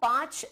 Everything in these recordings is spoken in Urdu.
5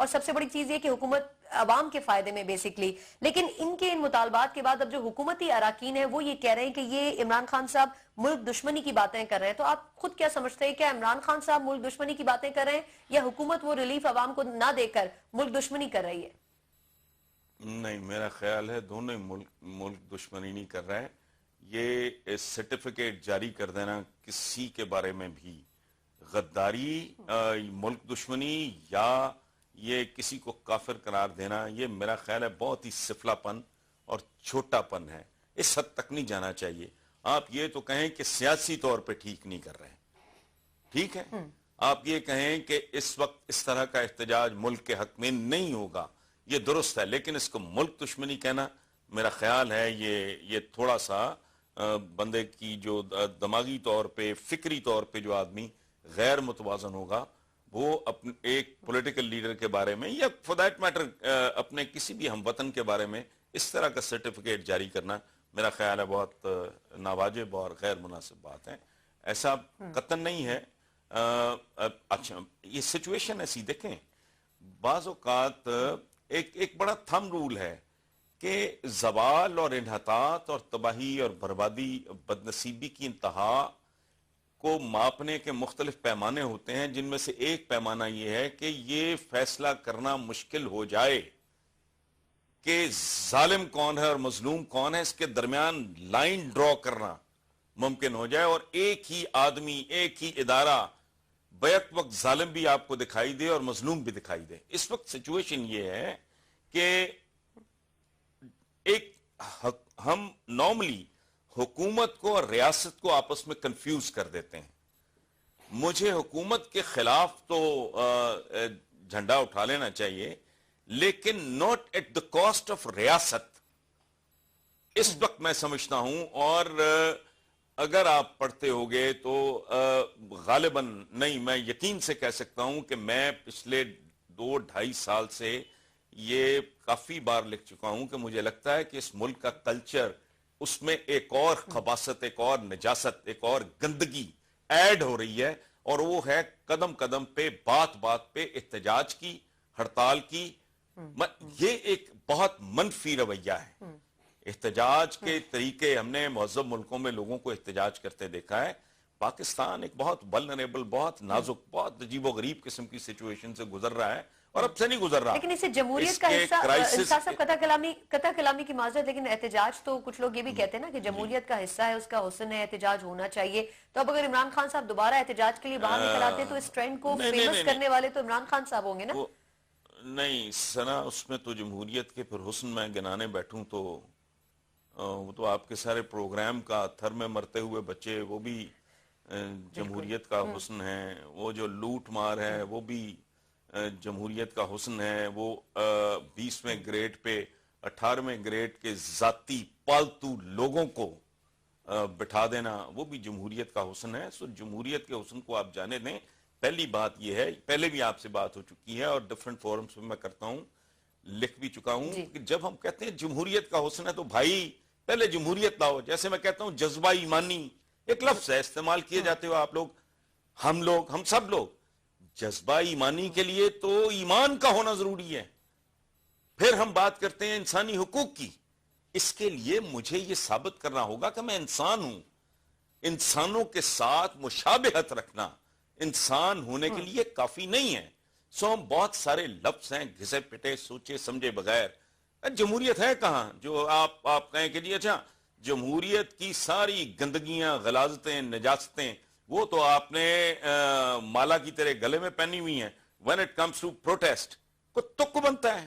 اور سب سے بڑی چیز یہ کہ حکومت عوام کے فائدے میں بیسکلی. لیکن ان کے ان مطالبات کے بعد اب جو حکومتی اراکین ہیں وہ یہ کہہ رہے ہیں کہ یہ عمران خان صاحب ملک دشمنی کی باتیں کر رہے ہیں. تو آپ خود کیا سمجھتے ہیں, کیا عمران خان صاحب ملک دشمنی کی باتیں کر رہے ہیں یا حکومت وہ ریلیف عوام کو نہ دے کر ملک دشمنی کر رہی ہے؟ نہیں, میرا خیال ہے دونوں ملک دشمنی نہیں کر رہا ہے. یہ سرٹیفکیٹ جاری کر دینا کسی کے بارے میں بھی غداری, ملک دشمنی یا یہ کسی کو کافر قرار دینا, یہ میرا خیال ہے بہت ہی سفلا پن اور چھوٹا پن ہے. اس حد تک نہیں جانا چاہیے. آپ یہ تو کہیں کہ سیاسی طور پہ ٹھیک نہیں کر رہے, ٹھیک ہے. آپ یہ کہیں کہ اس وقت اس طرح کا احتجاج ملک کے حق میں نہیں ہوگا, یہ درست ہے. لیکن اس کو ملک دشمنی کہنا میرا خیال ہے یہ تھوڑا سا بندے کی جو دماغی طور پہ, فکری طور پہ جو آدمی غیر متوازن ہوگا, وہ اپنے ایک پولیٹیکل لیڈر کے بارے میں یا فور دیٹ میٹر اپنے کسی بھی ہم وطن کے بارے میں اس طرح کا سرٹیفکیٹ جاری کرنا میرا خیال ہے بہت ناواجب اور غیر مناسب بات ہے. ایسا قطعاً نہیں ہے. اچھا, یہ سچویشن ایسی دیکھیں, بعض اوقات ایک بڑا تھم رول ہے کہ زوال اور انحطاط اور تباہی اور بربادی, بدنصیبی کی انتہا کو ماپنے کے مختلف پیمانے ہوتے ہیں, جن میں سے ایک پیمانہ یہ ہے کہ یہ فیصلہ کرنا مشکل ہو جائے کہ ظالم کون ہے اور مظلوم کون ہے, اس کے درمیان لائن ڈرا کرنا ممکن ہو جائے, اور ایک ہی آدمی, ایک ہی ادارہ بیک وقت ظالم بھی آپ کو دکھائی دے اور مظلوم بھی دکھائی دے. اس وقت سچویشن یہ ہے کہ ہم نارملی حکومت کو اور ریاست کو آپس میں کنفیوز کر دیتے ہیں. مجھے حکومت کے خلاف تو جھنڈا اٹھا لینا چاہیے, لیکن not at the cost of ریاست, اس وقت میں سمجھتا ہوں. اور اگر آپ پڑھتے ہوگے تو غالباً نہیں, میں یقین سے کہہ سکتا ہوں کہ میں پچھلے 2-2.5 سال سے یہ کافی بار لکھ چکا ہوں کہ مجھے لگتا ہے کہ اس ملک کا کلچر, اس میں ایک اور خباثت, ایک اور نجاست, ایک اور گندگی ایڈ ہو رہی ہے, اور وہ ہے قدم قدم پہ, بات بات پہ احتجاج کی, ہڑتال کی. یہ ایک بہت منفی رویہ ہے. احتجاج کے طریقے ہم نے مہذب ملکوں میں لوگوں کو احتجاج کرتے دیکھا ہے. پاکستان ایک بہت ولنریبل, بہت نازک, بہت عجیب و غریب قسم کی سچویشن سے گزر رہا ہے, اور اب سے نہیں گزر رہا. لیکن اسے جمہوریت کا حصہ, انصاف صاحب قطع کلامی کی معذرت, لیکن احتجاج تو کچھ لوگ یہ بھی کہتے ہیں نا کہ جمہوریت کا حصہ ہے, اس کا حسن ہے, احتجاج ہونا چاہیے. تو اب اگر عمران خان صاحب دوبارہ احتجاج کے لیے باہر نکل آتے تو اس ٹرینڈ کو فیمس کرنے والے تو عمران خان صاحب ہوں گے نا؟ نہیں سنا, اس میں تو جمہوریت کے پھر حسن میں گنانے بیٹھوں تو وہ تو آپ کے سارے پروگرام کا تھر میں مرتے ہوئے بچے, وہ بھی جمہوریت کا حسن ہے. وہ جو لوٹ مار ہے وہ بھی جمہوریت کا حسن ہے. وہ 20ویں گریڈ پہ 18ویں گریڈ کے ذاتی پالتو لوگوں کو بٹھا دینا وہ بھی جمہوریت کا حسن ہے. سو جمہوریت کے حسن کو آپ جانے دیں. پہلی بات یہ ہے, پہلے بھی آپ سے بات ہو چکی ہے اور ڈیفرنٹ فورمز میں کرتا ہوں, لکھ بھی چکا ہوں, کہ جب ہم کہتے ہیں جمہوریت کا حسن ہے تو بھائی پہلے جمہوریت لاؤ. جیسے میں کہتا ہوں جذبہ ایمانی ایک لفظ ہے, استعمال کیے جاتے ہو آپ لوگ, ہم سب لوگ. جذبہ ایمانی کے لیے تو ایمان کا ہونا ضروری ہے. پھر ہم بات کرتے ہیں انسانی حقوق کی. اس کے لیے مجھے یہ ثابت کرنا ہوگا کہ میں انسان ہوں. انسانوں کے ساتھ مشابہت رکھنا انسان ہونے کے لیے کافی نہیں ہے. سو ہم بہت سارے لفظ ہیں گھسے پٹے, سوچے سمجھے بغیر. جمہوریت ہے کہاں جو آپ کہیں کہ جی اچھا جمہوریت کی ساری گندگیاں, غلاظتیں, نجاستیں وہ تو آپ نے مالا کی طرح گلے میں پہنی ہوئی ہیں. when it comes to protest کو تک بنتا ہے.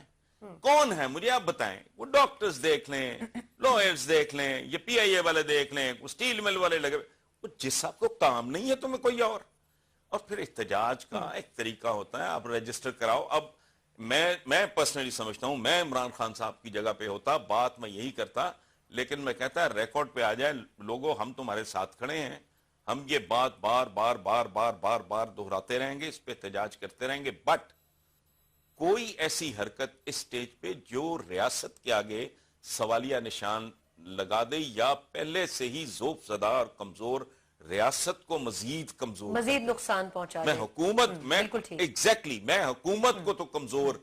کون ہے مجھے آپ بتائیں. وہ ڈاکٹرز دیکھ لیں, لوئرز دیکھ لیں, یہ پی آئی اے والے دیکھ لیں, اسٹیل مل والے لگے, جس آپ کو کام نہیں ہے تمہیں کوئی اور. اور پھر احتجاج کا ایک طریقہ ہوتا ہے, آپ رجسٹر کراؤ. اب میں پرسنلی سمجھتا ہوں میں عمران خان صاحب کی جگہ پہ ہوتا, بات میں یہی کرتا, لیکن میں کہتا ہے ریکارڈ پہ آ جائے لوگوں, ہم تمہارے ساتھ کھڑے ہیں, ہم یہ بات بار بار بار بار بار بار دہراتے رہیں گے, اس پہ احتجاج کرتے رہیں گے. بٹ کوئی ایسی حرکت اس سٹیج پہ جو ریاست کے آگے سوالیہ نشان لگا دے یا پہلے سے ہی ذوف زدہ اور کمزور ریاست کو مزید کمزور مزید نقصان پہنچا میں دیں۔ حکومت میں بالکل ٹھیک۔ ایگزیکٹلی میں حکومت کو تو کمزور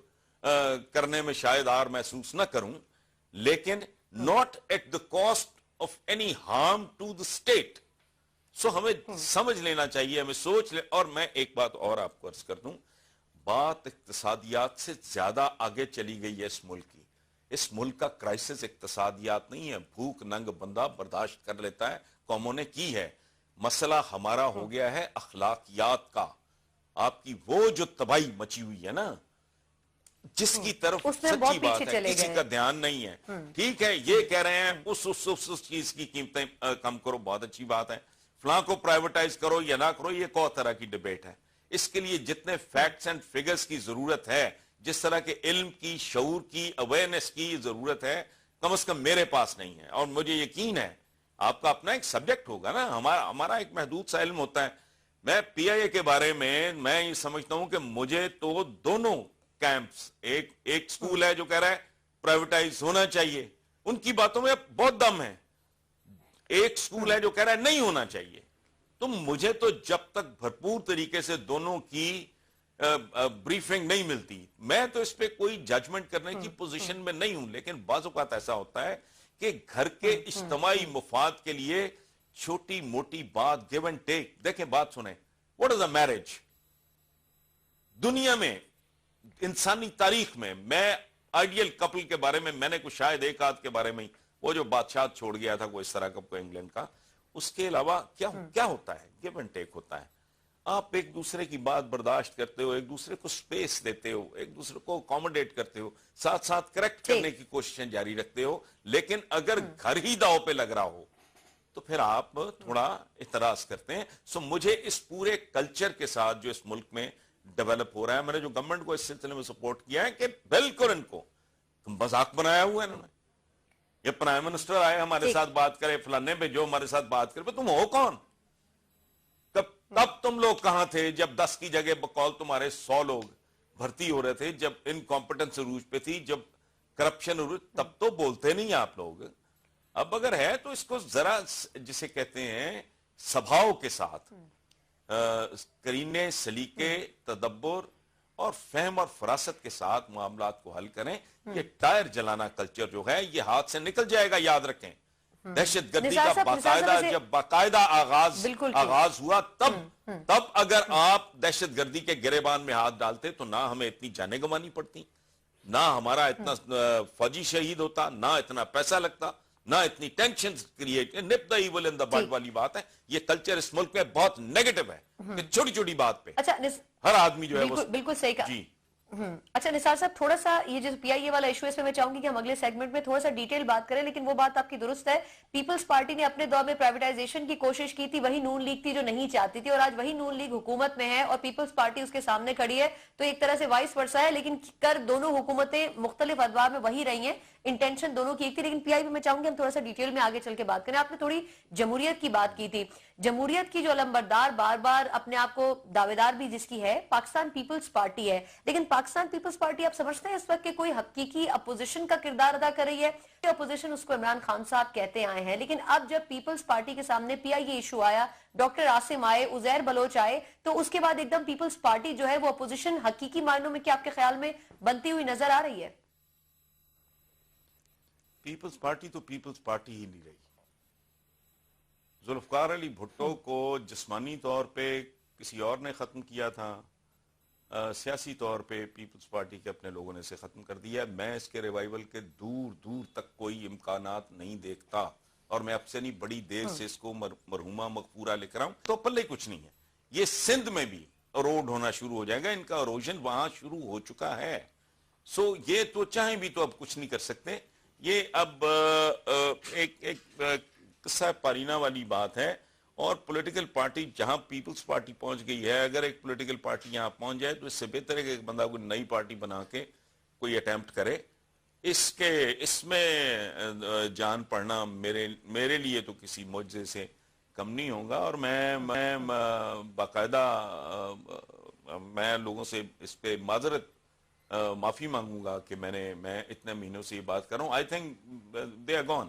کرنے میں شاید آر محسوس نہ کروں، لیکن not at the cost of any harm to the state. سو ہمیں سمجھ لینا چاہیے، ہمیں سوچ لے. اور میں ایک بات اور آپ کو عرض کر دوں، بات اقتصادیات سے زیادہ آگے چلی گئی ہے اس ملک کی. اس ملک کا کرائسس اقتصادیات نہیں ہے، بھوک ننگ بندہ برداشت کر لیتا ہے، قوموں نے کی ہے. مسئلہ ہمارا ہو گیا ہے اخلاقیات کا. آپ کی وہ جو تباہی مچی ہوئی ہے نا، جس کی طرف سچی بات ہے کسی کا دھیان نہیں ہے. ٹھیک ہے، یہ کہہ رہے ہیں اس چیز کی قیمتیں کم کرو، بہت اچھی بات ہے. فلاں کو پرائیویٹائز کرو یا نہ کرو، یہ کو طرح کی ڈیبیٹ ہے. اس کے لیے جتنے فیکٹس اینڈ فگرز کی ضرورت ہے، جس طرح کے علم کی، شعور کی، اویئرنیس کی ضرورت ہے، کم از کم میرے پاس نہیں ہے. اور مجھے یقین ہے آپ کا اپنا ایک سبجیکٹ ہوگا نا، ہمارا ایک محدود سا علم ہوتا ہے. میں پی آئی اے کے بارے میں یہ سمجھتا ہوں کہ مجھے تو دونوں کیمپس، ایک سکول ہے جو کہہ رہا ہے پرائیویٹائز ہونا چاہیے، ان کی باتوں میں بہت دم ہے. ایک سکول ہے جو کہہ رہا ہے نہیں ہونا چاہیے. تو مجھے تو جب تک بھرپور طریقے سے دونوں کی بریفنگ نہیں ملتی، میں تو اس پہ کوئی ججمنٹ کرنے کی پوزیشن میں نہیں ہوں. لیکن بعض اوقات ایسا ہوتا ہے کہ گھر کے اجتماعی مفاد کے لیے چھوٹی موٹی بات، گیو اینڈ ٹیک. دیکھیں بات سنیں، واٹ از اے میرج؟ دنیا میں، انسانی تاریخ میں آئیڈیل کپل کے بارے میں نے کچھ شاید ایک آدھ کے بارے میں، وہ جو بادشاہ چھوڑ گیا تھا کوئی اس طرح کا انگلینڈ کا، اس کے علاوہ کیا ہوتا ہے؟ گیو اینڈ ٹیک ہوتا ہے. آپ ایک دوسرے کی بات برداشت کرتے ہو، ایک دوسرے کو سپیس دیتے ہو، ایک دوسرے کو اکوموڈیٹ کرتے ہو، ساتھ ساتھ کریکٹ کرنے کی کوششیں جاری رکھتے ہو. لیکن اگر گھر ہی داؤ پہ لگ رہا ہو تو پھر آپ تھوڑا اعتراض کرتے ہیں. سو مجھے اس پورے کلچر کے ساتھ جو اس ملک میں ڈیولپ ہو رہا ہے، میں نے جو گورنمنٹ کو اس سلسلے میں سپورٹ کیا ہے کہ بالکل ان کو مذاق بنایا ہوا ہے انہوں نے. یہ پرائم منسٹر آئے ہمارے ساتھ بات کرے، فلانے پہ جو ہمارے ساتھ بات کرے، تم ہو کون؟ تب تم لوگ کہاں تھے جب 10 کی جگہ بقول تمہارے 100 لوگ بھرتی ہو رہے تھے، جب انکمپٹنس عروج پہ تھی، جب کرپشن عروج، تب تو بولتے نہیں آپ لوگ. اب اگر ہے تو اس کو ذرا جسے کہتے ہیں سبھاؤ کے ساتھ، کرینے، سلیقے، تدبر اور فہم اور فراست کے ساتھ معاملات کو حل کریں. یہ ٹائر جلانا کلچر جو ہے یہ ہاتھ سے نکل جائے گا، یاد رکھیں. دہشت گردی کا باقاعدہ جب باقاعدہ آغاز ہوا، تب اگر آپ دہشت گردی کے گریبان میں ہاتھ ڈالتے تو نہ ہمیں اتنی جانیں گنوانی پڑتی، نہ ہمارا اتنا فوجی شہید ہوتا، نہ اتنا پیسہ لگتا، نہ اتنی ٹینشن کریٹ. نپ دا ایول ان دا بڈ والی بات ہے. یہ کلچر اس ملک میں بہت نیگیٹو ہے کہ چھوٹی چھوٹی بات پہ ہر آدمی جو ہے وہ بالکل صحیح کہا. جی اچھا نثار صاحب، تھوڑا سا یہ جو پی آئی اے والا ایشو ہے، اس میں چاہوں گی کہ ہم اگلے سیگمنٹ میں تھوڑا سا ڈیٹیل بات کریں. لیکن وہ بات آپ کی درست ہے، پیپلز پارٹی نے اپنے دور میں پرائیویٹائزیشن کی کوشش کی تھی، وہی نون لیگ تھی جو نہیں چاہتی تھی، اور آج وہی نون لیگ حکومت میں ہے اور پیپلز پارٹی اس کے سامنے کھڑی ہے. تو ایک طرح سے وائس ورسا ہے، لیکن کر دونوں حکومتیں مختلف ادوار میں وہی رہی ہیں، انٹینشن دونوں کی ایک تھی. لیکن پی آئی اے میں چاہوں گی ہم تھوڑا سا ڈیٹیل میں آگے چل کے بات کریں. آپ نے تھوڑی جمہوریت کی بات کی تھی، جمہوریت کی جو علمبردار بار بار اپنے آپ کو دعویدار بھی جس کی ہے، پاکستان پیپلز پارٹی ہے. لیکن پاکستان پیپلز پارٹی آپ سمجھتے ہیں اس وقت کہ کوئی حقیقی اپوزیشن کا کردار ادا کر رہی ہے؟ اپوزیشن اس کو عمران خان صاحب کہتے آئے ہیں، لیکن اب جب پیپلز پارٹی کے سامنے پی آئی اے ایشو آیا، ڈاکٹر عاصم آئے، عزیر بلوچ آئے، تو اس کے بعد ایک دم پیپلز پارٹی جو ہے وہ اپوزیشن حقیقی معنوں میں کیا آپ کے خیال میں بنتی ہوئی نظر آ رہی ہے؟ پیپلز پارٹی تو پیپلز پارٹی ہی نہیں رہی. ذوالفقار علی بھٹو کو جسمانی طور پہ کسی اور نے ختم کیا تھا، سیاسی طور پہ پیپلز پارٹی کے اپنے لوگوں نے اسے ختم کر دیا. میں اس کے ریوائیول کے دور دور تک کوئی امکانات نہیں دیکھتا، اور میں اب سے نہیں بڑی دیر سے اس کو مرحومہ مغفورہ لکھ رہا ہوں. تو پلے کچھ نہیں ہے. یہ سندھ میں بھی اروڈ ہونا شروع ہو جائے گا، ان کا اروژن وہاں شروع ہو چکا ہے. سو یہ تو چاہیں بھی تو اب کچھ نہیں کر سکتے. یہ اب ایک قصہ پارینہ والی بات ہے. اور پولیٹیکل پارٹی جہاں پیپلز پارٹی پہنچ گئی ہے، اگر ایک پولیٹیکل پارٹی یہاں پہنچ جائے تو اس سے بہتر ہے کہ ایک بندہ کوئی نئی پارٹی بنا کے کوئی اٹیمپٹ کرے. اس میں جان پڑنا میرے لیے تو کسی معجزے سے کم نہیں ہوگا. اور میں باقاعدہ میں لوگوں سے اس پہ معافی مانگوں گا کہ میں اتنے مہینوں سے یہ بات کر رہا ہوں. I think they are gone.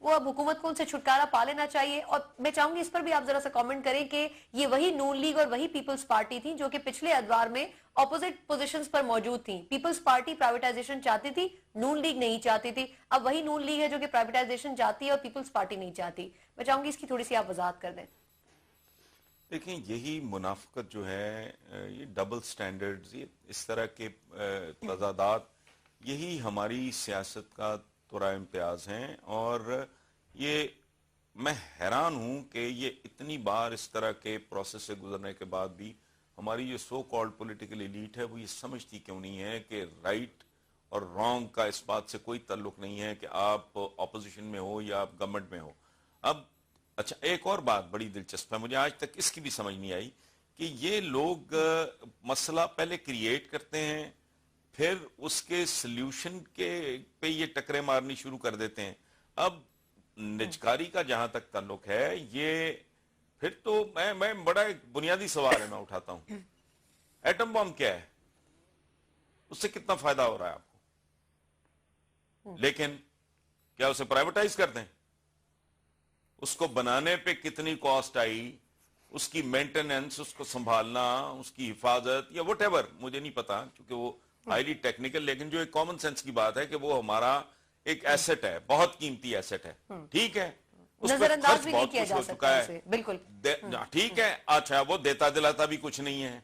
وہ اب حکومت کو ان سے چھٹکارا پا لینا چاہیے. اور میں چاہوں گی اس پر بھی آپ ذرا سا کامنٹ کریں کہ یہ وہی نون لیگ اور وہی پیپلز پارٹی تھی جو کہ پچھلے ادوار میں اپوزٹ پوزیشنز پر موجود تھیں. پیپلز پارٹی پرائیویٹائزیشن چاہتی تھی, نون لیگ نہیں چاہتی تھی. اب وہی نون لیگ ہے جو کہ پرائیویٹائزیشن چاہتی ہے اور پیپلز پارٹی نہیں چاہتی. میں چاہوں گی اس کی تھوڑی سی آپ وضاحت کر دیں. دیکھیں یہی منافقت جو ہے, یہ ڈبل سٹینڈرڈز, یہ اس طرح کے تضادات, یہی ہماری سیاست کا ترا امتیاز ہیں. اور یہ میں حیران ہوں کہ یہ اتنی بار اس طرح کے پروسیس سے گزرنے کے بعد بھی ہماری جو سو کالڈ پولیٹیکل ایلیٹ ہے وہ یہ سمجھتی کیوں نہیں ہے کہ رائٹ اور رانگ کا اس بات سے کوئی تعلق نہیں ہے کہ آپ اپوزیشن میں ہو یا آپ گورنمنٹ میں ہو. اب اچھا ایک اور بات بڑی دلچسپ ہے, مجھے آج تک اس کی بھی سمجھ نہیں آئی کہ یہ لوگ مسئلہ پہلے کریٹ کرتے ہیں, پھر اس کے سلیوشن کے پہ یہ ٹکرے مارنی شروع کر دیتے ہیں. اب نجکاری کا جہاں تک تعلق ہے, یہ پھر تو میں بڑا ایک بنیادی سوال ہے میں اٹھاتا ہوں, ایٹم بم کیا ہے, اس سے کتنا فائدہ ہو رہا ہے آپ کو, لیکن کیا اسے پرائیویٹائز کر دیں, اس کو بنانے پہ کتنی کاسٹ آئی, اس کی مینٹیننس, اس کو سنبھالنا, اس کی حفاظت یا وٹ ایور, مجھے نہیں پتا کیونکہ وہ ہائیلی ٹیکنیکل, لیکن جو ایک کامن سینس کی بات ہے کہ وہ ہمارا ایک ایسٹ ہے, بہت قیمتی ایسٹ ہے. ٹھیک ہے, اس پہ نظر انداز خرچ بھی نہیں بہت کیا کچھ جا ہو سکتا چکا ہے, اسے, بالکل ٹھیک ہے. اچھا وہ دیتا دلاتا بھی کچھ نہیں ہے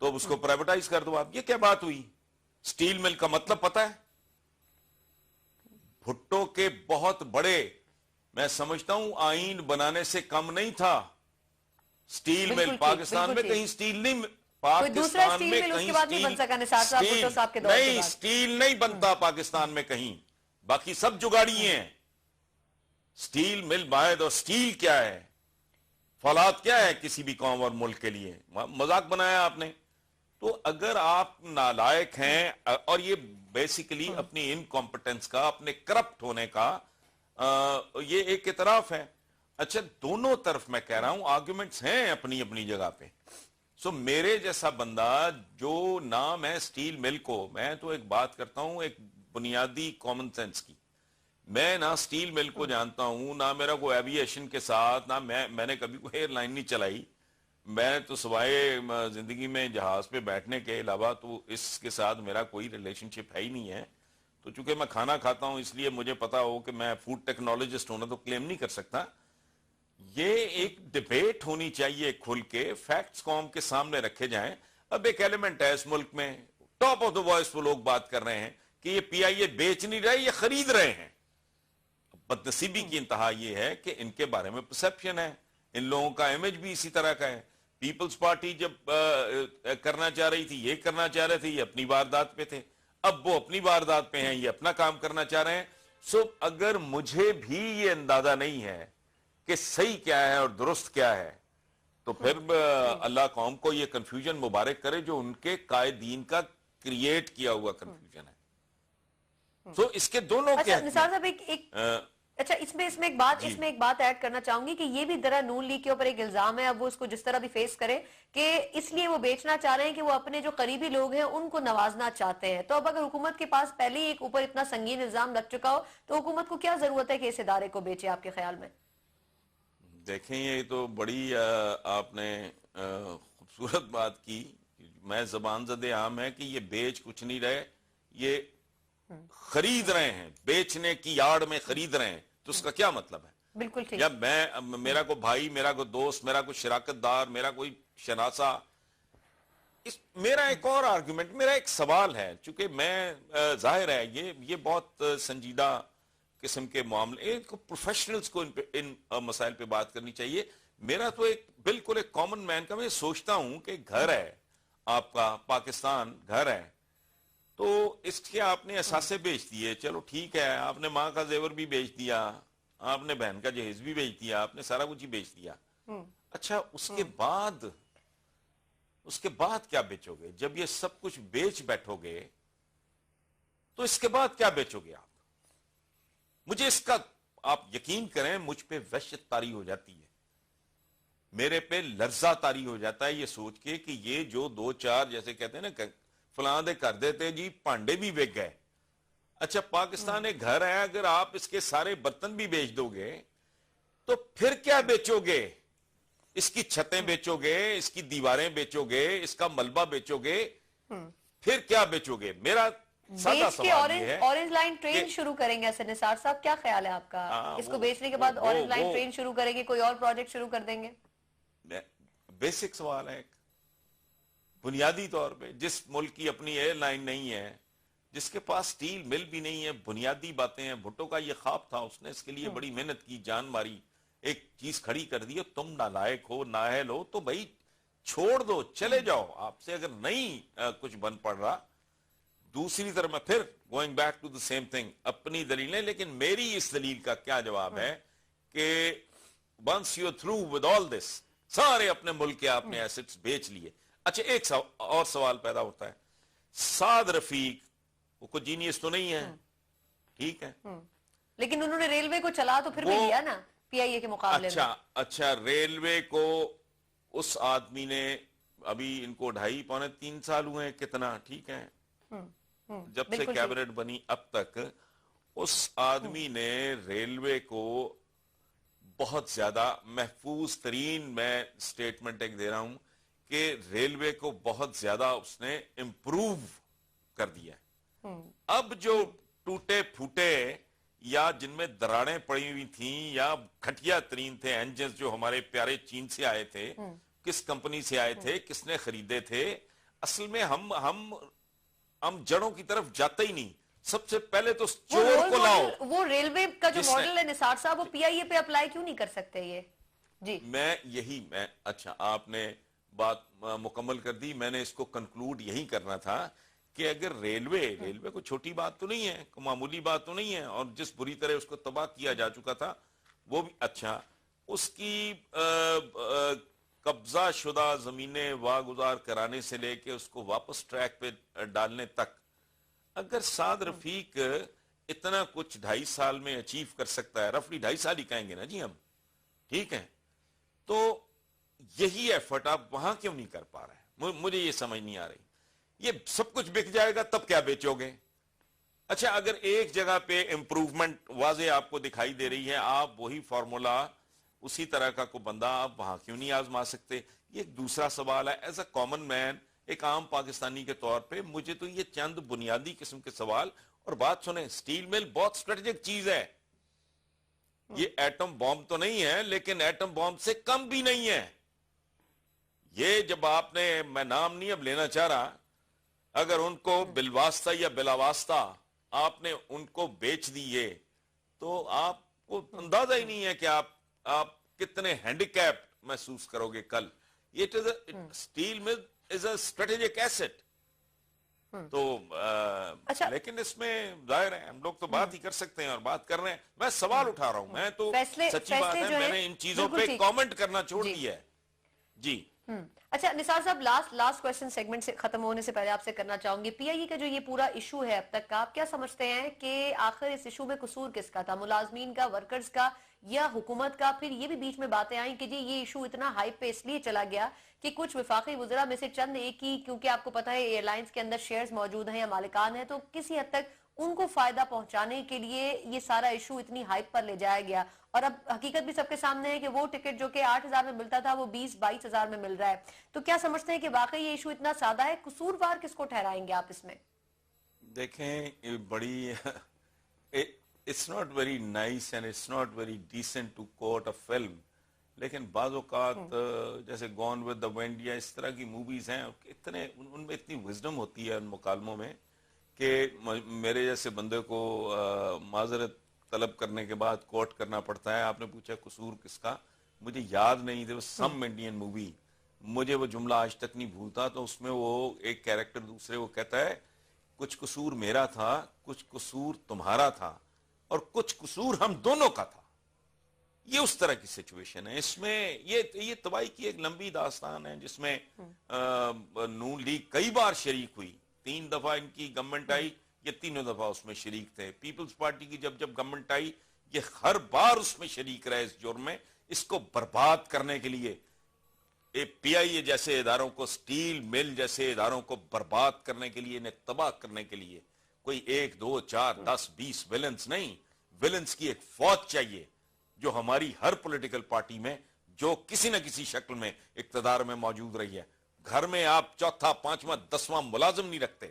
تو اب اس کو پرائیویٹائز کر دو آپ. یہ کیا بات ہوئی؟ سٹیل مل کا مطلب پتا ہے, بھٹو کے بہت بڑے, میں سمجھتا ہوں آئین بنانے سے کم نہیں تھا. سٹیل مل پاکستان میں کہیں سٹیل نہیں, پاکستان میں کہیں سٹیل نہیں بنتا پاکستان میں کہیں, باقی سب جگاڑی ہیں. سٹیل مل باید, اور سٹیل کیا ہے, فولاد کیا ہے کسی بھی قوم اور ملک کے لیے, مذاق بنایا آپ نے. تو اگر آپ نالائق ہیں, اور یہ بیسیکلی اپنی انکمپٹنس کا, اپنے کرپٹ ہونے کا یہ ایک اعتراف ہے. اچھا دونوں طرف میں کہہ رہا ہوں آرگومنٹس ہیں اپنی اپنی جگہ پہ. سو میرے جیسا بندہ جو نہ میں سٹیل مل کو, میں تو ایک بات کرتا ہوں ایک بنیادی کامن سینس کی, میں نہ سٹیل مل کو جانتا ہوں, نہ میرا کوئی ایوییشن کے ساتھ, نہ میں نے کبھی کوئی ایئر لائن نہیں چلائی. میں تو سوائے زندگی میں جہاز پہ بیٹھنے کے علاوہ تو اس کے ساتھ میرا کوئی ریلیشن شپ ہے ہی نہیں ہے. تو چونکہ میں کھانا کھاتا ہوں اس لیے مجھے پتا ہو کہ میں فوڈ ٹیکنالوجسٹ ہونا تو کلیم نہیں کر سکتا. یہ ایک ڈیبیٹ ہونی چاہیے کھل کے, فیکٹس قوم کے سامنے رکھے جائیں. اب ایک ایلیمنٹ ہے اس ملک میں, ٹاپ آف دا وائس وہ لوگ بات کر رہے ہیں کہ یہ پی آئی اے بیچ نہیں رہے, یہ خرید رہے ہیں. بدنصیبی کی انتہا یہ ہے کہ ان کے بارے میں پرسپشن ہے, ان لوگوں کا امیج بھی اسی طرح کا ہے. پیپلز پارٹی جب کرنا چاہ رہی تھی, یہ کرنا چاہ رہے تھے, یہ اپنی واردات پہ تھے, اب وہ اپنی واردات پہ ہیں, یہ اپنا کام کرنا چاہ رہے ہیں. سو اگر مجھے بھی یہ اندازہ نہیں ہے کہ صحیح کیا ہے اور درست کیا ہے, تو پھر اللہ قوم کو یہ کنفیوژن مبارک کرے جو ان کے قائدین کا کریٹ کیا ہوا کنفیوژن ہے. سو اس کے دونوں کے نثار صاحب اچھا اس میں ایک بات ایڈ کرنا چاہوں گی کہ یہ بھی درا نون لیگ کے اوپر ایک الزام ہے, اب وہ اس کو جس طرح بھی فیس کرے کہ اس لیے وہ بیچنا چاہ رہے ہیں کہ وہ اپنے جو قریبی لوگ ہیں ان کو نوازنا چاہتے ہیں. تو اب اگر حکومت کے پاس پہلے ہی ایک اوپر اتنا سنگین الزام لگ چکا ہو تو حکومت کو کیا ضرورت ہے کہ اس ادارے کو بیچے آپ کے خیال میں؟ دیکھیں یہ تو بڑی آپ نے خوبصورت بات کی. میں زبان زد عام ہے کہ یہ بیچ کچھ نہیں رہے, یہ خرید رہے ہیں, بیچنے کی آڑ میں خرید رہے ہیں. تو اس کا کیا مطلب ہے؟ بالکل ٹھیک. یا میرا کوئی بھائی, میرا کوئی دوست, میرا کوئی شراکت دار, میرا کوئی شناسہ, میرا ایک اور آرگومنٹ, میرا ایک سوال ہے, چونکہ میں ظاہر ہے یہ بہت سنجیدہ قسم کے معاملے, پروفیشنلز کو ان مسائل پہ بات کرنی چاہیے. میرا تو ایک بالکل ایک کامن مین کا, میں سوچتا ہوں کہ گھر ہے آپ کا, پاکستان گھر ہے, تو اس کے آپ نے اثاثے بیچ دیے, چلو ٹھیک ہے, آپ نے ماں کا زیور بھی بیچ دیا, آپ نے بہن کا جہیز بھی بیچ دیا, آپ نے سارا کچھ ہی بیچ دیا. اچھا اس کے بعد کیا بیچو گے؟ جب یہ سب کچھ بیچ بیٹھو گے تو اس کے بعد کیا بیچو گے آپ؟ مجھے اس کا آپ یقین کریں مجھ پہ وحشت طاری ہو جاتی ہے, میرے پہ لرزہ طاری ہو جاتا ہے یہ سوچ کے کہ یہ جو دو چار جیسے کہتے ہیں نا فلاں دے کر دیتے جی پانڈے بھی بک گئے, اچھا پاکستان ایک گھر ہے، اگر آپ اس کے سارے برتن بھی بیچ دو گے تو پھر کیا بیچو گے؟ اس کی چھتیں بیچو گے، اس کی دیواریں بیچو گے، اس کا ملبہ بیچو گے، پھر کیا بیچو گے؟ میرا سادہ بیچ کے سوال یہ ہے اورنج لائن کہ ٹرین شروع کریں گے ایسے نثار صاحب، کیا خیال ہے آپ کا؟ اس کو بیچنے کے بعد اورنج لائن ٹرین شروع کریں گے، کوئی اور پروجیکٹ شروع کر دیں گے؟ بیسک سوال ہے، بنیادی طور پہ جس ملک کی اپنی ایئر لائن نہیں ہے، جس کے پاس سٹیل مل بھی نہیں ہے، بنیادی باتیں ہیں. بھٹو کا یہ خواب تھا، اس نے اس کے لیے بڑی محنت کی، جان ماری، ایک چیز کھڑی کر دی. تم نالائق ہو، نااہل ہو تو بھائی چھوڑ دو، چلے جاؤ. آپ سے اگر نہیں کچھ بن پڑ رہا. دوسری طرف میں پھر going back to the same thing, اپنی دلیلیں، لیکن میری اس دلیل کا کیا جواب ہے کہ once you're through with all this، سارے اپنے ملک کے آپ نے ایسٹس بیچ لیے. اچھا ایک اور سوال پیدا ہوتا ہے، سعد رفیق وہ کوئی جینیس تو نہیں ہے، ٹھیک ہے، لیکن انہوں نے ریلوے کو چلا تو پھر بھی لیا نا پی آئی اے کے مقابلے میں. اچھا ریلوے کو اس آدمی نے، ابھی ان کو 2.5-3 سال ہوئے ہیں، کتنا، ٹھیک ہے، جب سے کیبنٹ بنی اب تک اس آدمی نے ریلوے کو بہت زیادہ محفوظ ترین، میں سٹیٹمنٹ ایک دے رہا ہوں کہ ریلوے کو بہت زیادہ اس نے امپروو کر دیا. اب جو ٹوٹے پھوٹے یا جن میں دراڑیں پڑی ہوئی تھیں یا گھٹیا ترین تھے انجنز جو ہمارے پیارے چین سے آئے تھے، کس کمپنی سے آئے تھے، کس نے خریدے تھے، اصل میں ہم جڑوں کی طرف جاتے ہی نہیں. سب سے پہلے تو چور کو لاؤ. وہ ریلوے کا جو ماڈل ہے نثار صاحب، وہ پی آئی اے پہ اپلائی کیوں نہیں کر سکتے یہ؟ جی میں اچھا آپ نے بات مکمل کر دی. میں نے اس کو کنکلوڈ یہی کرنا تھا کہ اگر ریلوے کو چھوٹی بات تو نہیں ہے، معمولی بات تو نہیں ہے، اور جس بری طرح اس کو تباہ کیا جا چکا تھا وہ بھی، اچھا اس کی قبضہ شدہ زمینیں واگزار کرانے سے لے کے اس کو واپس ٹریک پہ ڈالنے تک، اگر سعد رفیق اتنا کچھ 2.5 سال میں اچیو کر سکتا ہے، رفلی 2.5 سال ہی کہیں گے نا جی ہم، ٹھیک ہے، تو یہی ایفرٹ آپ وہاں کیوں نہیں کر پا رہے؟ مجھے یہ سمجھ نہیں آ رہی. یہ سب کچھ بک جائے گا تب کیا بیچو گے؟ اچھا اگر ایک جگہ پہ امپروومنٹ واضح آپ کو دکھائی دے رہی ہے، آپ وہی فارمولا اسی طرح کا کوئی بندہ آپ وہاں کیوں نہیں آزما سکتے؟ یہ ایک دوسرا سوال ہے. ایز اے کامن مین، ایک عام پاکستانی کے طور پہ مجھے تو یہ چند بنیادی قسم کے سوال. اور بات سنیں، سٹیل مل بہت اسٹریٹجک چیز ہے، یہ ایٹم بومب تو نہیں ہے لیکن ایٹم بومب سے کم بھی نہیں ہے. یہ جب آپ نے، میں نام نہیں اب لینا چاہ رہا، اگر ان کو بالواسطہ یا بلا واسطہ آپ نے ان کو بیچ دیے تو آپ کو اندازہ ہی نہیں ہے کہ آپ کتنے ہینڈیکیپ محسوس کرو گے کل. یہ سٹیل مل از اے اسٹریٹجک ایسٹ. تو لیکن اس میں ظاہر ہے ہم لوگ تو بات ہی کر سکتے ہیں اور بات کر رہے ہیں. میں سوال اٹھا رہا ہوں، میں تو سچی بات ہے میں نے ان چیزوں پہ کامنٹ کرنا چھوڑ دیا ہے. جی اچھا نثار صاحب، لاسٹ کوسچن سیگمنٹ سے ختم ہونے سے پہلے آپ سے کرنا چاہوں گی، پی آئی اے کا جو یہ پورا ایشو ہے اب تک کا، آپ کیا سمجھتے ہیں کہ آخر اس ایشو میں قصور کس کا تھا؟ ملازمین کا، ورکرز کا، یا حکومت کا؟ پھر یہ بھی بیچ میں باتیں آئیں کہ جی یہ ایشو اتنا ہائپ پہ اس لیے چلا گیا کہ کچھ وفاقی وزراء میں سے چند ایک ہی، کیونکہ آپ کو پتہ ہے ایئر لائنز کے اندر شیئرز موجود ہیں یا مالکان ہیں، تو کسی حد تک ان کو فائدہ پہنچانے کے لیے یہ سارا ایشو اتنی ہائپ پر لے جایا گیا. اور اب حقیقت بھی سب کے سامنے ہے کہ وہ ٹکٹ جو کہ 8,000 میں ملتا تھا وہ 20-22,000 میں مل رہا ہے. تو کیا سمجھتے ہیں کہ واقعی یہ ایشو اتنا سادہ ہے؟ قصوروار کس کو ٹھہرائیں گے آپ اس میں؟ دیکھیں بڑی it's not very nice and it's not very decent to quote a film، لیکن بعض اوقات جیسے گون ود دا ونڈ یا اس طرح کی موویز ہیں، اتنے ان میں اتنی وزڈم ہوتی ہے ان مکالموں میں کہ میرے جیسے بندے کو معذرت طلب کرنے کے بعد کوٹ کرنا پڑتا ہے. آپ نے پوچھا قصور کس کا، مجھے یاد نہیں تھے. سم انڈین مووی، مجھے وہ جملہ آج تک نہیں بھولتا. تو اس میں وہ ایک کیریکٹر دوسرے کو کہتا ہے کچھ قصور میرا تھا، کچھ قصور تمہارا تھا، اور کچھ قصور ہم دونوں کا تھا. یہ اس طرح کی سچویشن ہے. اس میں یہ تباہی کی ایک لمبی داستان ہے جس میں نون لیگ کئی بار شریک ہوئی. 3 دفعہ ان کی گورنمنٹ آئی، یہ تینوں دفعہ اس میں شریک تھے. پیپلز پارٹی کی جب گورنمنٹ آئی، یہ ہر بار اس میں شریک رہے اس جرم میں. اس کو برباد کرنے کے لیے پی آئی اے جیسے اداروں کو، سٹیل مل جیسے اداروں کو برباد کرنے کے لیے، انہیں تباہ کرنے کے لیے کوئی 1 2 4 10 20 ویلنس نہیں, ویلنس کی ایک فوج چاہیے جو ہماری ہر پولیٹیکل پارٹی میں جو کسی نہ کسی شکل میں اقتدار میں موجود رہی ہے. گھر میں آپ چوتھا 5واں 10واں ملازم نہیں رکھتے.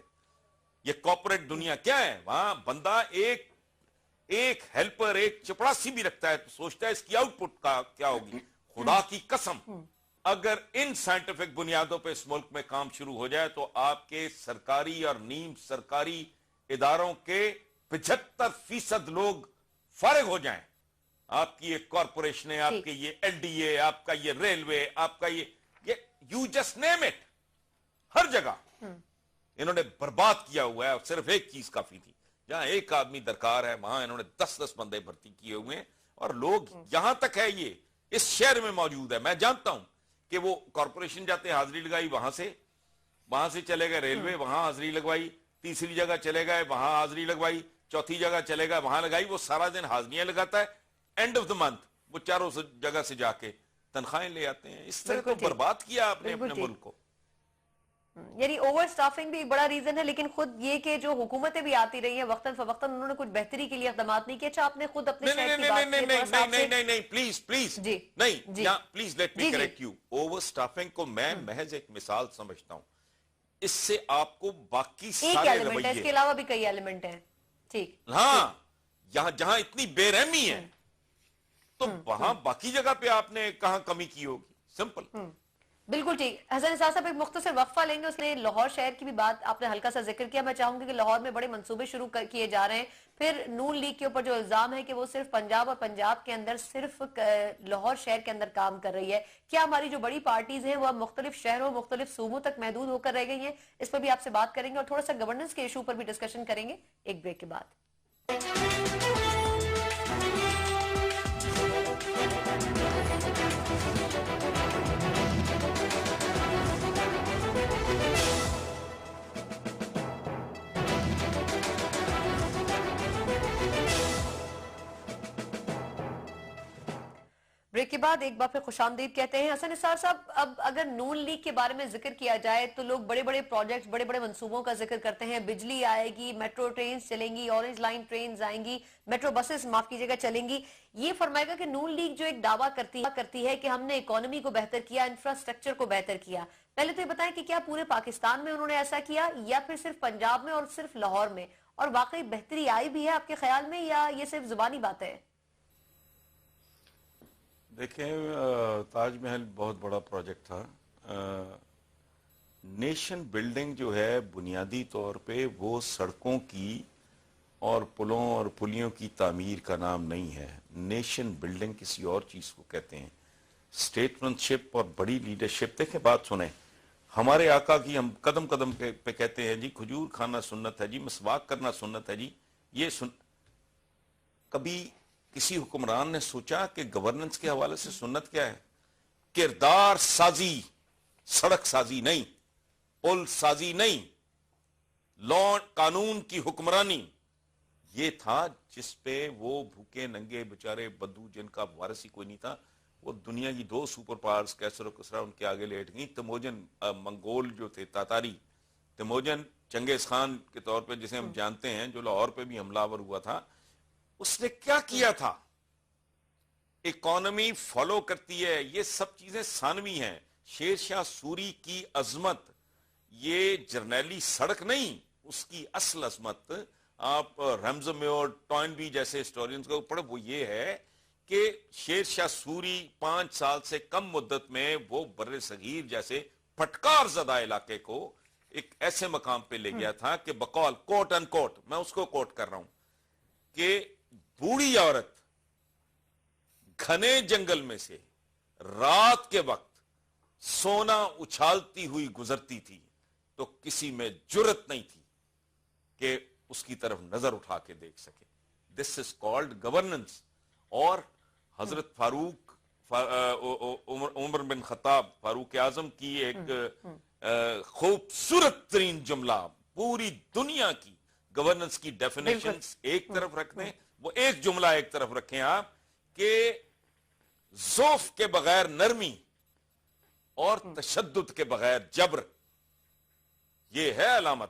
یہ کارپوریٹ دنیا کیا ہے, وہاں بندہ ایک ہیلپر, ایک چپڑاسی بھی رکھتا ہے تو سوچتا ہے اس کی آؤٹ پٹ کا کیا ہوگی. خدا کی قسم اگر ان سائنٹیفک بنیادوں پہ اس ملک میں کام شروع ہو جائے تو آپ کے سرکاری اور نیم سرکاری اداروں کے 75% لوگ فارغ ہو جائیں. آپ کی یہ کارپوریشنیں, آپ کے یہ ایل ڈی اے, آپ کا یہ ریلوے, آپ کا یہ یو جسٹ نیم اٹ, ہر جگہ انہوں نے برباد کیا ہوا ہے. اور صرف ایک چیز کافی تھی, جہاں ایک آدمی درکار ہے وہاں انہوں نے 10 بندے بھرتی کیے ہوئے ہیں. اور لوگ یہاں تک ہے یہ اس شہر میں موجود ہے, میں جانتا ہوں کہ وہ کارپوریشن جاتے ہیں حاضری لگائی, وہاں سے چلے گئے ریلوے, وہاں حاضری لگوائی, تیسری جگہ چلے گئے وہاں حاضری لگوائی, چوتھی جگہ چلے گئے وہاں لگائی. وہ سارا دن حاضریاں لگاتا ہے, اینڈ آف دا منتھ وہ چاروں جگہ سے جا کے تنخواہیں لے آتے ہیں. اس طرح تو برباد کیا آپ نے اپنے ملک کو. یعنی اوور سٹافنگ بھی ایک بڑا ریزن ہے, لیکن خود یہ کہ جو حکومتیں بھی آتی رہی ہیں وقتاً فوقتاً انہوں نے کچھ بہتری کے لیے اقدامات نہیں کیے. اچھا آپ نے خود اپنے شہر کی بات کی, نہیں پلیز نہیں, please let me correct you. Overstaffing کو میں محض ایک مثال سمجھتا ہوں. اس سے آپ کو باقی سارے رویے, اس کے علاوہ بھی کئی ایلیمنٹ ہیں. ٹھیک, ہاں جہاں اتنی بے رحمی ہے تو وہاں باقی جگہ پہ آپ نے کہاں کمی کی ہوگی. سمپل. بالکل ٹھیک. حسن نثار صاحب ایک مختصر وقفہ لیں گے. اس نے لاہور شہر کی بھی بات آپ نے ہلکا سا ذکر کیا. میں چاہوں گی کہ لاہور میں بڑے منصوبے شروع کیے جا رہے ہیں. پھر نون لیگ کے اوپر جو الزام ہے کہ وہ صرف پنجاب اور پنجاب کے اندر صرف لاہور شہر کے اندر کام کر رہی ہے. کیا ہماری جو بڑی پارٹیز ہیں وہ اب مختلف شہروں مختلف صوبوں تک محدود ہو کر رہ گئی ہیں؟ اس پر بھی آپ سے بات کریں گے اور تھوڑا سا گورننس کے ایشو پر بھی ڈسکشن کریں گے ایک بریک کے بعد. بریک کے بعد ایک بار پھر خوش آمدید کہتے ہیں. حسن نثار صاحب, اب اگر نون لیگ کے بارے میں ذکر کیا جائے تو لوگ بڑے بڑے پروجیکٹس, بڑے بڑے منصوبوں کا ذکر کرتے ہیں. بجلی آئے گی, میٹرو ٹرینز چلیں گی, اورنج لائن ٹرینز آئیں گی, میٹرو بسز معاف کیجیے گا چلیں گی. یہ فرمائے گا کہ نون لیگ جو ایک دعویٰ کرتی ہے کہ ہم نے اکانومی کو بہتر کیا, انفراسٹرکچر کو بہتر کیا. پہلے تو یہ بتائیں کہ کیا پورے پاکستان میں انہوں نے ایسا کیا یا پھر صرف پنجاب میں اور صرف لاہور میں, اور واقعی بہتری آئی بھی ہے آپ کے خیال میں یا یہ صرف زبانی بات ہے؟ دیکھیں, تاج محل بہت بڑا پروجیکٹ تھا. نیشن بلڈنگ جو ہے بنیادی طور پہ وہ سڑکوں کی اور پلوں اور پلیوں کی تعمیر کا نام نہیں ہے. نیشن بلڈنگ کسی اور چیز کو کہتے ہیں. اسٹیٹمنٹ شپ اور بڑی لیڈرشپ. دیکھیں بات سنیں, ہمارے آقا کی ہم قدم قدم پہ کہتے ہیں جی کھجور کھانا سنت ہے, جی مسواک کرنا سنت ہے, جی یہ کبھی کسی حکمران نے سوچا کہ گورننس کے حوالے سے سنت کیا ہے؟ کردار سازی, سڑک سازی نہیں, پل سازی نہیں, لا قانون کی حکمرانی. یہ تھا جس پہ وہ بھوکے ننگے بچارے بدو جن کا وارث ہی کوئی نہیں تھا, وہ دنیا کی 2 سپر پاورز کیسر و کسرا ان کے آگے لیٹ گئی. تموجن منگول جو تھے تاتاری, تموجن چنگیز خان کے طور پہ جسے ہم جانتے ہیں, جو لاہور پہ بھی حملہ آور ہوا تھا, اس نے کیا کیا تھا؟ اکانومی فالو کرتی ہے. یہ سب چیزیں ثانوی ہیں. شیر شاہ سوری کی عظمت یہ جرنیلی سڑک نہیں, اس کی اصل عظمت آپ ریمز میں اور ٹوائنبی جیسے ہسٹورینز کو پڑھیں, وہ یہ ہے کہ شیر شاہ سوری 5 سال سے کم مدت میں وہ بر صغیر جیسے پھٹکار زدہ علاقے کو ایک ایسے مقام پہ لے گیا تھا کہ بقول کوٹ ان کوٹ, میں اس کو کوٹ کر رہا ہوں, کہ بوڑھی عورت گھنے جنگل میں سے رات کے وقت سونا اچھالتی ہوئی گزرتی تھی تو کسی میں جرت نہیں تھی کہ اس کی طرف نظر اٹھا کے دیکھ سکے. دس از کالڈ گورننس. اور حضرت فاروق عمر بن خطاب فاروق اعظم کی ایک خوبصورت ترین جملہ, پوری دنیا کی گورننس کی ڈیفینیشنز ایک طرف رکھ دیں, وہ ایک جملہ ایک طرف رکھیں آپ, کہ ذوف کے بغیر نرمی اور تشدد کے بغیر جبر, یہ ہے علامت.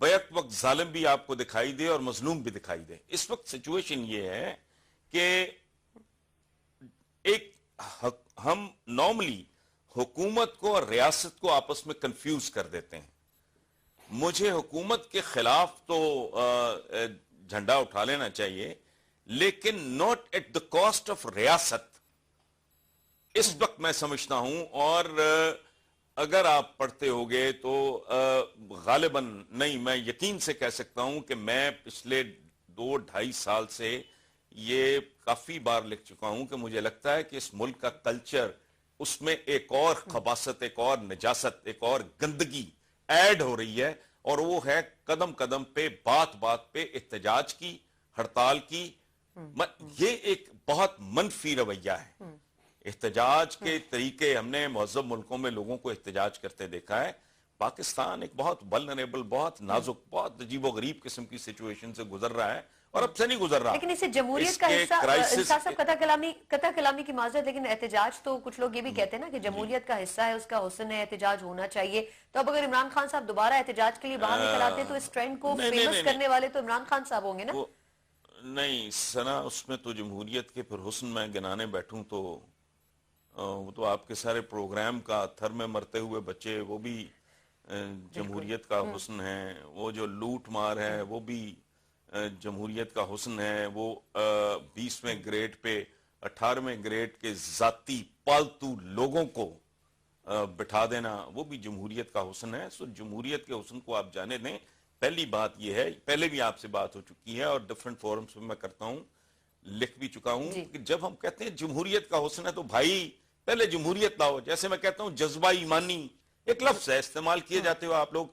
بیک وقت ظالم بھی آپ کو دکھائی دے اور مظلوم بھی دکھائی دے. اس وقت سچویشن یہ ہے کہ ہم نارملی حکومت کو اور ریاست کو آپس میں کنفیوز کر دیتے ہیں. مجھے حکومت کے خلاف تو جھنڈا اٹھا لینا چاہیے لیکن not at the cost of ریاست. اس وقت میں سمجھتا ہوں اور اگر آپ پڑھتے ہوگے تو غالباً نہیں، میں یقین سے کہہ سکتا ہوں کہ میں پچھلے 2-2.5 سال سے یہ کافی بار لکھ چکا ہوں کہ مجھے لگتا ہے کہ اس ملک کا کلچر، اس میں ایک اور خباثت، ایک اور نجاست، ایک اور گندگی ایڈ ہو رہی ہے، اور وہ ہے قدم قدم پہ، بات بات پہ احتجاج کی، ہڑتال کی. یہ ایک بہت منفی رویہ ہے. احتجاج کے طریقے ہم نے مہذب ملکوں میں لوگوں کو احتجاج کرتے دیکھا ہے. پاکستان ایک بہت ولنریبل، بہت نازک، بہت عجیب و غریب قسم کی سچویشن سے گزر رہا ہے، اور اب سے نہیں گزر رہا. لیکن اسے جمہوریت کا حصہ، انصاف صاحب قطع کلامی کی معذرت، لیکن احتجاج تو کچھ لوگ یہ بھی کہتے ہیں نا کہ جمہوریت کا حصہ ہے، اس کا حسن ہے، احتجاج ہونا چاہیے. تو اب اگر عمران خان صاحب دوبارہ احتجاج کے لیے باہر نکل آتے تو اس ٹرینڈ کو فیمس کرنے والے تو عمران خان صاحب ہوں گے نا؟ نہیں سنا، اس میں تو جمہوریت کے پھر حسن میں گنانے بیٹھوں تو وہ تو آپ کے سارے پروگرام کا تھر میں مرتے ہوئے بچے، وہ بھی جمہوریت کا حسن ہے. وہ جو لوٹ مار ہے وہ بھی جمہوریت کا حسن ہے. وہ 20ویں گریڈ پہ 18ویں گریڈ کے ذاتی پالتو لوگوں کو بٹھا دینا وہ بھی جمہوریت کا حسن ہے. سو جمہوریت کے حسن کو آپ جانے دیں. پہلی بات یہ ہے، پہلے بھی آپ سے بات ہو چکی ہے اور ڈیفرنٹ فورمز میں کرتا ہوں، لکھ بھی چکا ہوں کہ جب ہم کہتے ہیں جمہوریت کا حسن ہے تو بھائی پہلے جمہوریت لاؤ. جیسے میں کہتا ہوں جذبہ ایمانی ایک لفظ ہے، استعمال کیے جاتے ہو آپ لوگ،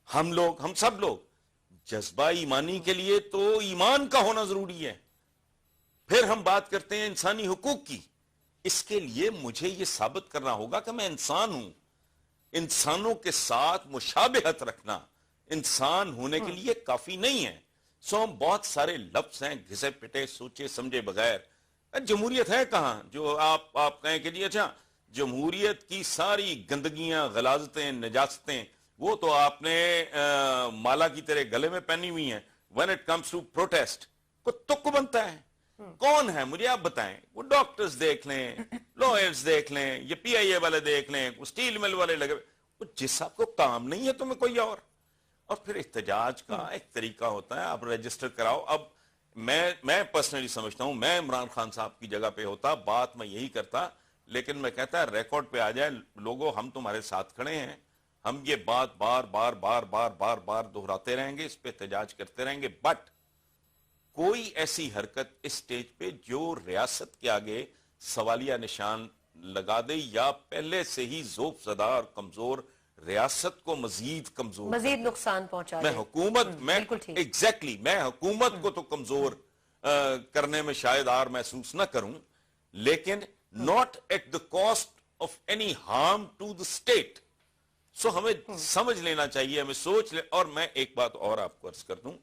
ہم سب لوگ. جذبہ ایمانی کے لیے تو ایمان کا ہونا ضروری ہے. پھر ہم بات کرتے ہیں انسانی حقوق کی. اس کے لیے مجھے یہ ثابت کرنا ہوگا کہ میں انسان ہوں. انسانوں کے ساتھ مشابہت رکھنا انسان ہونے کے لیے کافی نہیں ہے. سو ہم بہت سارے لفظ ہیں گھسے پٹے سوچے سمجھے بغیر. جمہوریت ہے کہاں جو آپ کہیں کہ جی اچھا جمہوریت کی ساری گندگیاں، غلاظتیں، نجاستیں وہ تو آپ نے مالا کی طرح گلے میں پہنی ہوئی ہیں. when it comes to protest کو تک بنتا ہے. کون ہے مجھے آپ بتائیں؟ وہ ڈاکٹرز دیکھ لیں، لائرز دیکھ لیں، یہ پی آئی اے والے دیکھ لیں، اسٹیل مل والے لگے، جس آپ کو کام نہیں ہے تمہیں کوئی اور. اور پھر احتجاج کا ایک طریقہ ہوتا ہے، آپ رجسٹر کراؤ. اب میں پرسنلی سمجھتا ہوں میں عمران خان صاحب کی جگہ پہ ہوتا بات میں یہی کرتا، لیکن میں کہتا ریکارڈ پہ آ جائے لوگوں، ہم تمہارے ساتھ کھڑے ہیں، ہم یہ بات بار بار بار بار بار بار دہراتے رہیں گے، اس پہ احتجاج کرتے رہیں گے. بٹ کوئی ایسی حرکت اس سٹیج پہ جو ریاست کے آگے سوالیہ نشان لگا دے یا پہلے سے ہی ذوف زدہ اور کمزور ریاست کو مزید کمزور، مزید نقصان پہنچا دے. میں حکومت کو تو کمزور کرنے میں شاید آر محسوس نہ کروں، لیکن not at the cost of any harm to the state. سو ہمیں سمجھ لینا چاہیے، ہمیں سوچ لے. اور میں ایک بات اور آپ کو عرض کر دوں،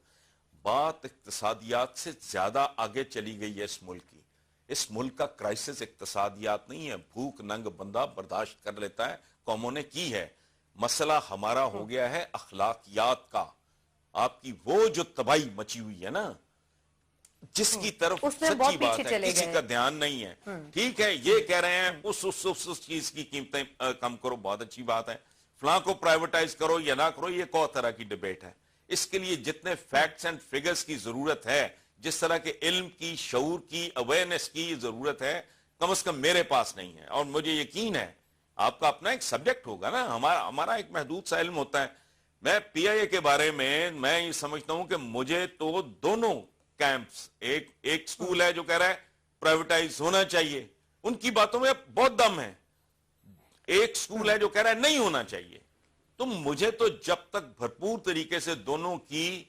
بات اقتصادیات سے زیادہ آگے چلی گئی ہے اس ملک کی. اس ملک کا کرائسس اقتصادیات نہیں ہے، بھوک ننگ بندہ برداشت کر لیتا ہے، قوموں نے کی ہے. مسئلہ ہمارا ہو گیا ہے اخلاقیات کا. آپ کی وہ جو تباہی مچی ہوئی ہے نا، جس کی طرف سچی بات ہے کسی کا دھیان نہیں ہے. ٹھیک ہے یہ کہہ رہے ہیں اس چیز کی قیمتیں کم کرو، بہت اچھی بات ہے. فلاں کو پرائیویٹائز کرو یا نہ کرو، یہ کو طرح کی ڈیبیٹ ہے. اس کے لیے جتنے فیکٹس اینڈ فگرز کی ضرورت ہے، جس طرح کے علم کی، شعور کی، اویئرنیس کی ضرورت ہے، کم از کم میرے پاس نہیں ہے. اور مجھے یقین ہے آپ کا اپنا ایک سبجیکٹ ہوگا نا، ہمارا ایک محدود سا علم ہوتا ہے. میں پی آئی اے کے بارے میں یہ سمجھتا ہوں کہ مجھے تو دونوں کیمپس، ایک سکول ہے جو کہہ رہا ہے پرائیویٹائز ہونا چاہیے، ان کی باتوں میں بہت دم ہے. ایک سکول ہے جو کہہ رہا ہے نہیں ہونا چاہیے. تو مجھے تو جب تک بھرپور طریقے سے دونوں کی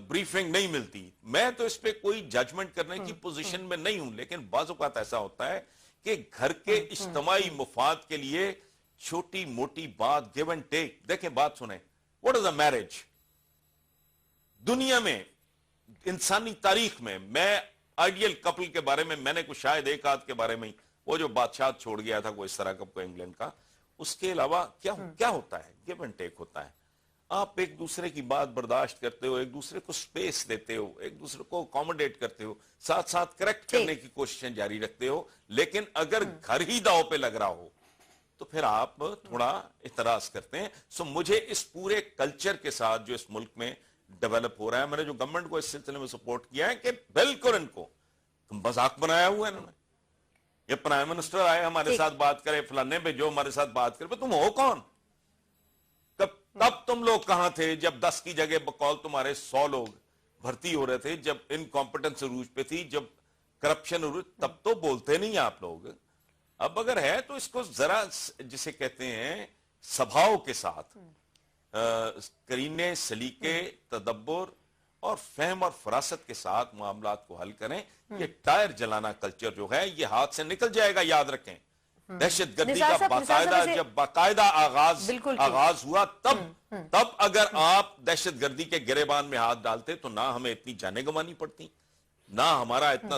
بریفنگ نہیں ملتی، میں تو اس پہ کوئی ججمنٹ کرنے کی پوزیشن میں نہیں ہوں. لیکن بعض اوقات ایسا ہوتا ہے کہ گھر کے اجتماعی مفاد کے لیے چھوٹی موٹی بات، گیو اینڈ ٹیک. دیکھیں بات سنیں، واٹ از اے میرج؟ دنیا میں، انسانی تاریخ میں آئیڈیل کپل کے بارے میں نے کچھ شاید ایک آدھ کے بارے میں، وہ جو بادشاہ چھوڑ گیا تھا کوئی اس طرح کا انگلینڈ کا، اس کے علاوہ کیا ہوتا ہے؟ گیو اینڈ ٹیک ہوتا ہے. آپ ایک دوسرے کی بات برداشت کرتے ہو, ایک دوسرے کو سپیس دیتے ہو, ایک دوسرے کو اکوموڈیٹ کرتے ہو, ساتھ ساتھ کریکٹ کرنے کی کوششیں جاری رکھتے ہو, لیکن اگر گھر ہی داؤ پہ لگ رہا ہو تو پھر آپ تھوڑا اعتراض کرتے ہیں. سو مجھے اس پورے کلچر کے ساتھ جو اس ملک میں ڈیولپ ہو رہا ہے, میں نے جو گورنمنٹ کو اس سلسلے میں سپورٹ کیا ہے کہ بالکل ان کو مذاق بنایا ہوا ہے انہوں نے. یہ پرائم منسٹر آئے ہمارے ساتھ بات کرے, فلانے پہ جو ہمارے ساتھ بات کرے, تم ہو کون؟ تب تم لوگ کہاں تھے جب 10 کی جگہ بقول تمہارے 100 لوگ بھرتی ہو رہے تھے, جب انکمپٹنس عروج پہ تھی, جب کرپشن عروج, تب تو بولتے نہیں آپ لوگ. اب اگر ہے تو اس کو ذرا جسے کہتے ہیں سبھاؤ کے ساتھ کرینے, سلیقے, تدبر اور فہم اور فراست کے ساتھ معاملات کو حل کریں. یہ ٹائر جلانا کلچر جو ہے یہ ہاتھ سے نکل جائے گا, یاد رکھیں. دہشت گردی کا باقاعدہ جب باقاعدہ آغاز ہوا تب اگر آپ دہشت گردی کے گریبان میں ہاتھ ڈالتے تو نہ ہمیں اتنی جانیں گنوانی پڑتی, نہ ہمارا اتنا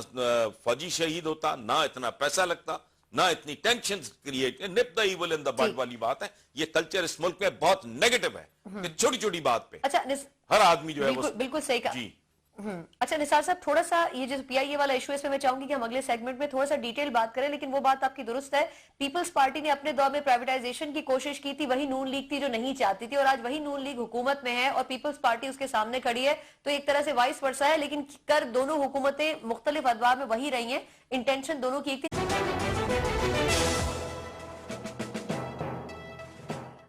فوجی شہید ہوتا, نہ اتنا پیسہ لگتا, نہ اتنی ٹینشن کریٹ. نپ دا ایول ان دا بڈ والی بات ہے. یہ کلچر اس ملک میں بہت نیگیٹو ہے کہ چھوٹی چھوٹی بات پہ ہر آدمی جو ہے وہ بالکل صحیح کہا. جی اچھا نثار صاحب, تھوڑا سا یہ جو پی آئی اے والا ایشو ہے, اس میں چاہوں گی کہ ہم اگلے سیگمنٹ میں تھوڑا سا ڈیٹیل بات کریں, لیکن وہ بات آپ کی درست ہے. پیپلز پارٹی نے اپنے دور میں پرائیویٹائزیشن کی کوشش کی تھی, وہی نون لیگ تھی جو نہیں چاہتی تھی, اور آج وہی نون لیگ حکومت میں ہے اور پیپلز پارٹی اس کے سامنے کھڑی ہے. تو ایک طرح سے وائس ورسا ہے, لیکن کر دونوں حکومتیں مختلف ادوار میں وہی رہی ہیں, انٹینشن دونوں کی ایک تھی.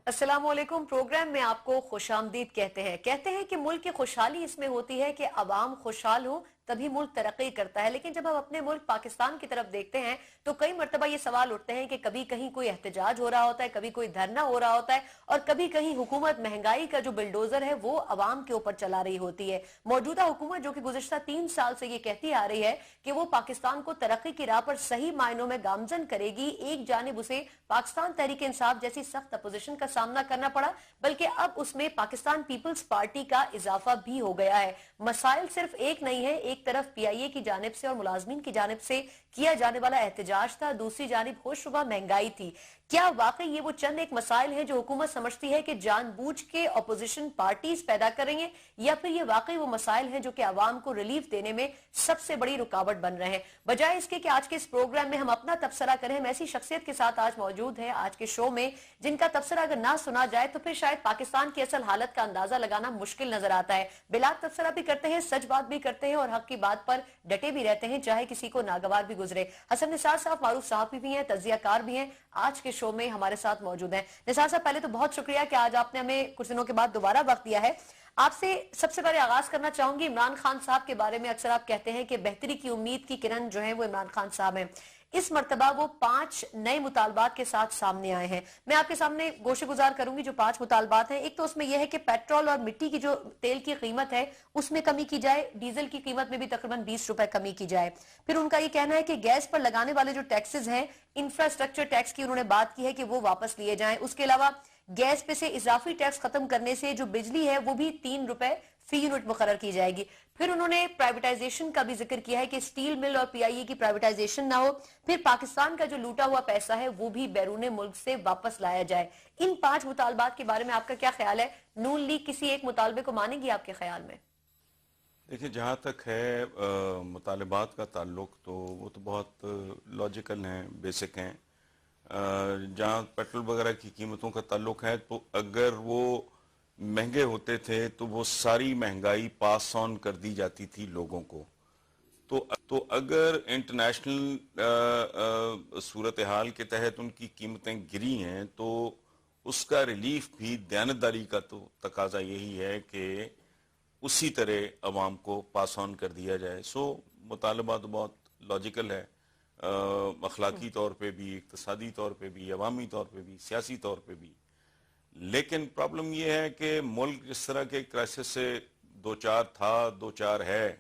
السلام علیکم. پروگرام میں آپ کو خوش آمدید کہتے ہیں کہ ملک کی خوشحالی اس میں ہوتی ہے کہ عوام خوشحال ہو تبھی ملک ترقی کرتا ہے. لیکن جب ہم اپنے ملک پاکستان کی طرف دیکھتے ہیں تو کئی مرتبہ یہ سوال اٹھتے ہیں کہ کبھی کہیں کوئی احتجاج ہو رہا ہوتا ہے, کبھی کوئی دھرنا ہو رہا ہوتا ہے, اور کبھی کہیں حکومت مہنگائی کا جو بلڈوزر ہے وہ عوام کے اوپر چلا رہی ہوتی ہے. موجودہ حکومت جو کہ گزشتہ 3 سال سے یہ کہتی آ رہی ہے کہ وہ پاکستان کو ترقی کی راہ پر صحیح معنوں میں گامزن کرے گی, ایک جانب اسے پاکستان تحریک انصاف جیسی سخت اپوزیشن کا سامنا کرنا پڑا, بلکہ اب اس میں پاکستان پیپلز پارٹی کا اضافہ بھی ہو گیا ہے. مسائل صرف ایک نہیں ہے, ایک طرف پی آئی اے کی جانب سے اور ملازمین کی جانب سے کیا جانے والا احتجاج تھا, دوسری جانب ہوش ربا مہنگائی تھی. کیا واقعی یہ وہ چند ایک مسائل ہیں جو حکومت سمجھتی ہے کہ جان بوجھ کے اپوزیشن پارٹیز پیدا کریں گے, یا پھر یہ واقعی وہ مسائل ہیں جو کہ عوام کو ریلیف دینے میں سب سے بڑی رکاوٹ بن رہے ہیں؟ بجائے اس کے کہ آج کے اس پروگرام میں ہم اپنا تبصرہ کریں, ہم ایسی شخصیت کے ساتھ آج موجود ہیں آج کے شو میں جن کا تبصرہ اگر نہ سنا جائے تو پھر شاید پاکستان کی اصل حالت کا اندازہ لگانا مشکل نظر آتا ہے. بلا تبصرہ بھی کرتے ہیں, سچ بات بھی کرتے ہیں, اور حق کی بات پر ڈٹے بھی رہتے ہیں چاہے کسی کو ناگوار بھی گزرے. حسن نثار صاحب معروف صحافی بھی ہیں, تجزیہ کار بھی ہیں, آج کے شو میں ہمارے ساتھ موجود ہیں. نثار صاحب, پہلے تو بہت شکریہ کہ آج آپ نے ہمیں کچھ دنوں کے بعد دوبارہ وقت دیا ہے. آپ سے سب سے پہلے آغاز کرنا چاہوں گی عمران خان صاحب کے بارے میں. اکثر آپ کہتے ہیں کہ بہتری کی امید کی کرن جو ہیں وہ عمران خان صاحب ہیں. اس مرتبہ وہ 5 نئے مطالبات کے ساتھ سامنے آئے ہیں. میں آپ کے سامنے گوشے گزار کروں گی جو 5 مطالبات ہیں. ایک تو اس میں یہ ہے کہ پیٹرول اور مٹی کی جو تیل کی قیمت ہے اس میں کمی کی جائے, ڈیزل کی قیمت میں بھی تقریباً 20 روپے کمی کی جائے. پھر ان کا یہ کہنا ہے کہ گیس پر لگانے والے جو ٹیکسز ہیں, انفراسٹرکچر ٹیکس کی انہوں نے بات کی ہے کہ وہ واپس لیے جائیں. اس کے علاوہ گیس پہ سے اضافی ٹیکس ختم کرنے سے جو بجلی ہے وہ بھی 3 روپے فی یونٹ مقرر کی جائے گی. پھر انہوں نے پرائیویٹائزیشن کا بھی ذکر کیا ہے کہ سٹیل مل اور پی آئی اے کی پرائیویٹائزیشن نہ ہو. پھر پاکستان کا جو لوٹا ہوا پیسہ ہے وہ بھی بیرون ملک سے واپس لایا جائے. ان 5 مطالبات کے بارے میں آپ کا کیا خیال ہے؟ نون لیگ کسی ایک مطالبے کو مانے گی آپ کے خیال میں؟ دیکھیں, جہاں تک ہے مطالبات کا تعلق تو وہ تو بہت لاجیکل ہیں, بیسک ہیں. جہاں پیٹرول وغیرہ کی قیمتوں کا تعلق ہے تو اگر وہ مہنگے ہوتے تھے تو وہ ساری مہنگائی پاس آن کر دی جاتی تھی لوگوں کو. تو اگر انٹرنیشنل صورتحال کے تحت ان کی قیمتیں گری ہیں تو اس کا ریلیف بھی دیانتداری کا تو تقاضا یہی ہے کہ اسی طرح عوام کو پاس آن کر دیا جائے. سو مطالبہ تو بہت لاجیکل ہے, اخلاقی طور پہ بھی, اقتصادی طور پہ بھی, عوامی طور پہ بھی, سیاسی طور پہ بھی. لیکن پرابلم یہ ہے کہ ملک اس طرح کے کرائسس سے دو چار ہے,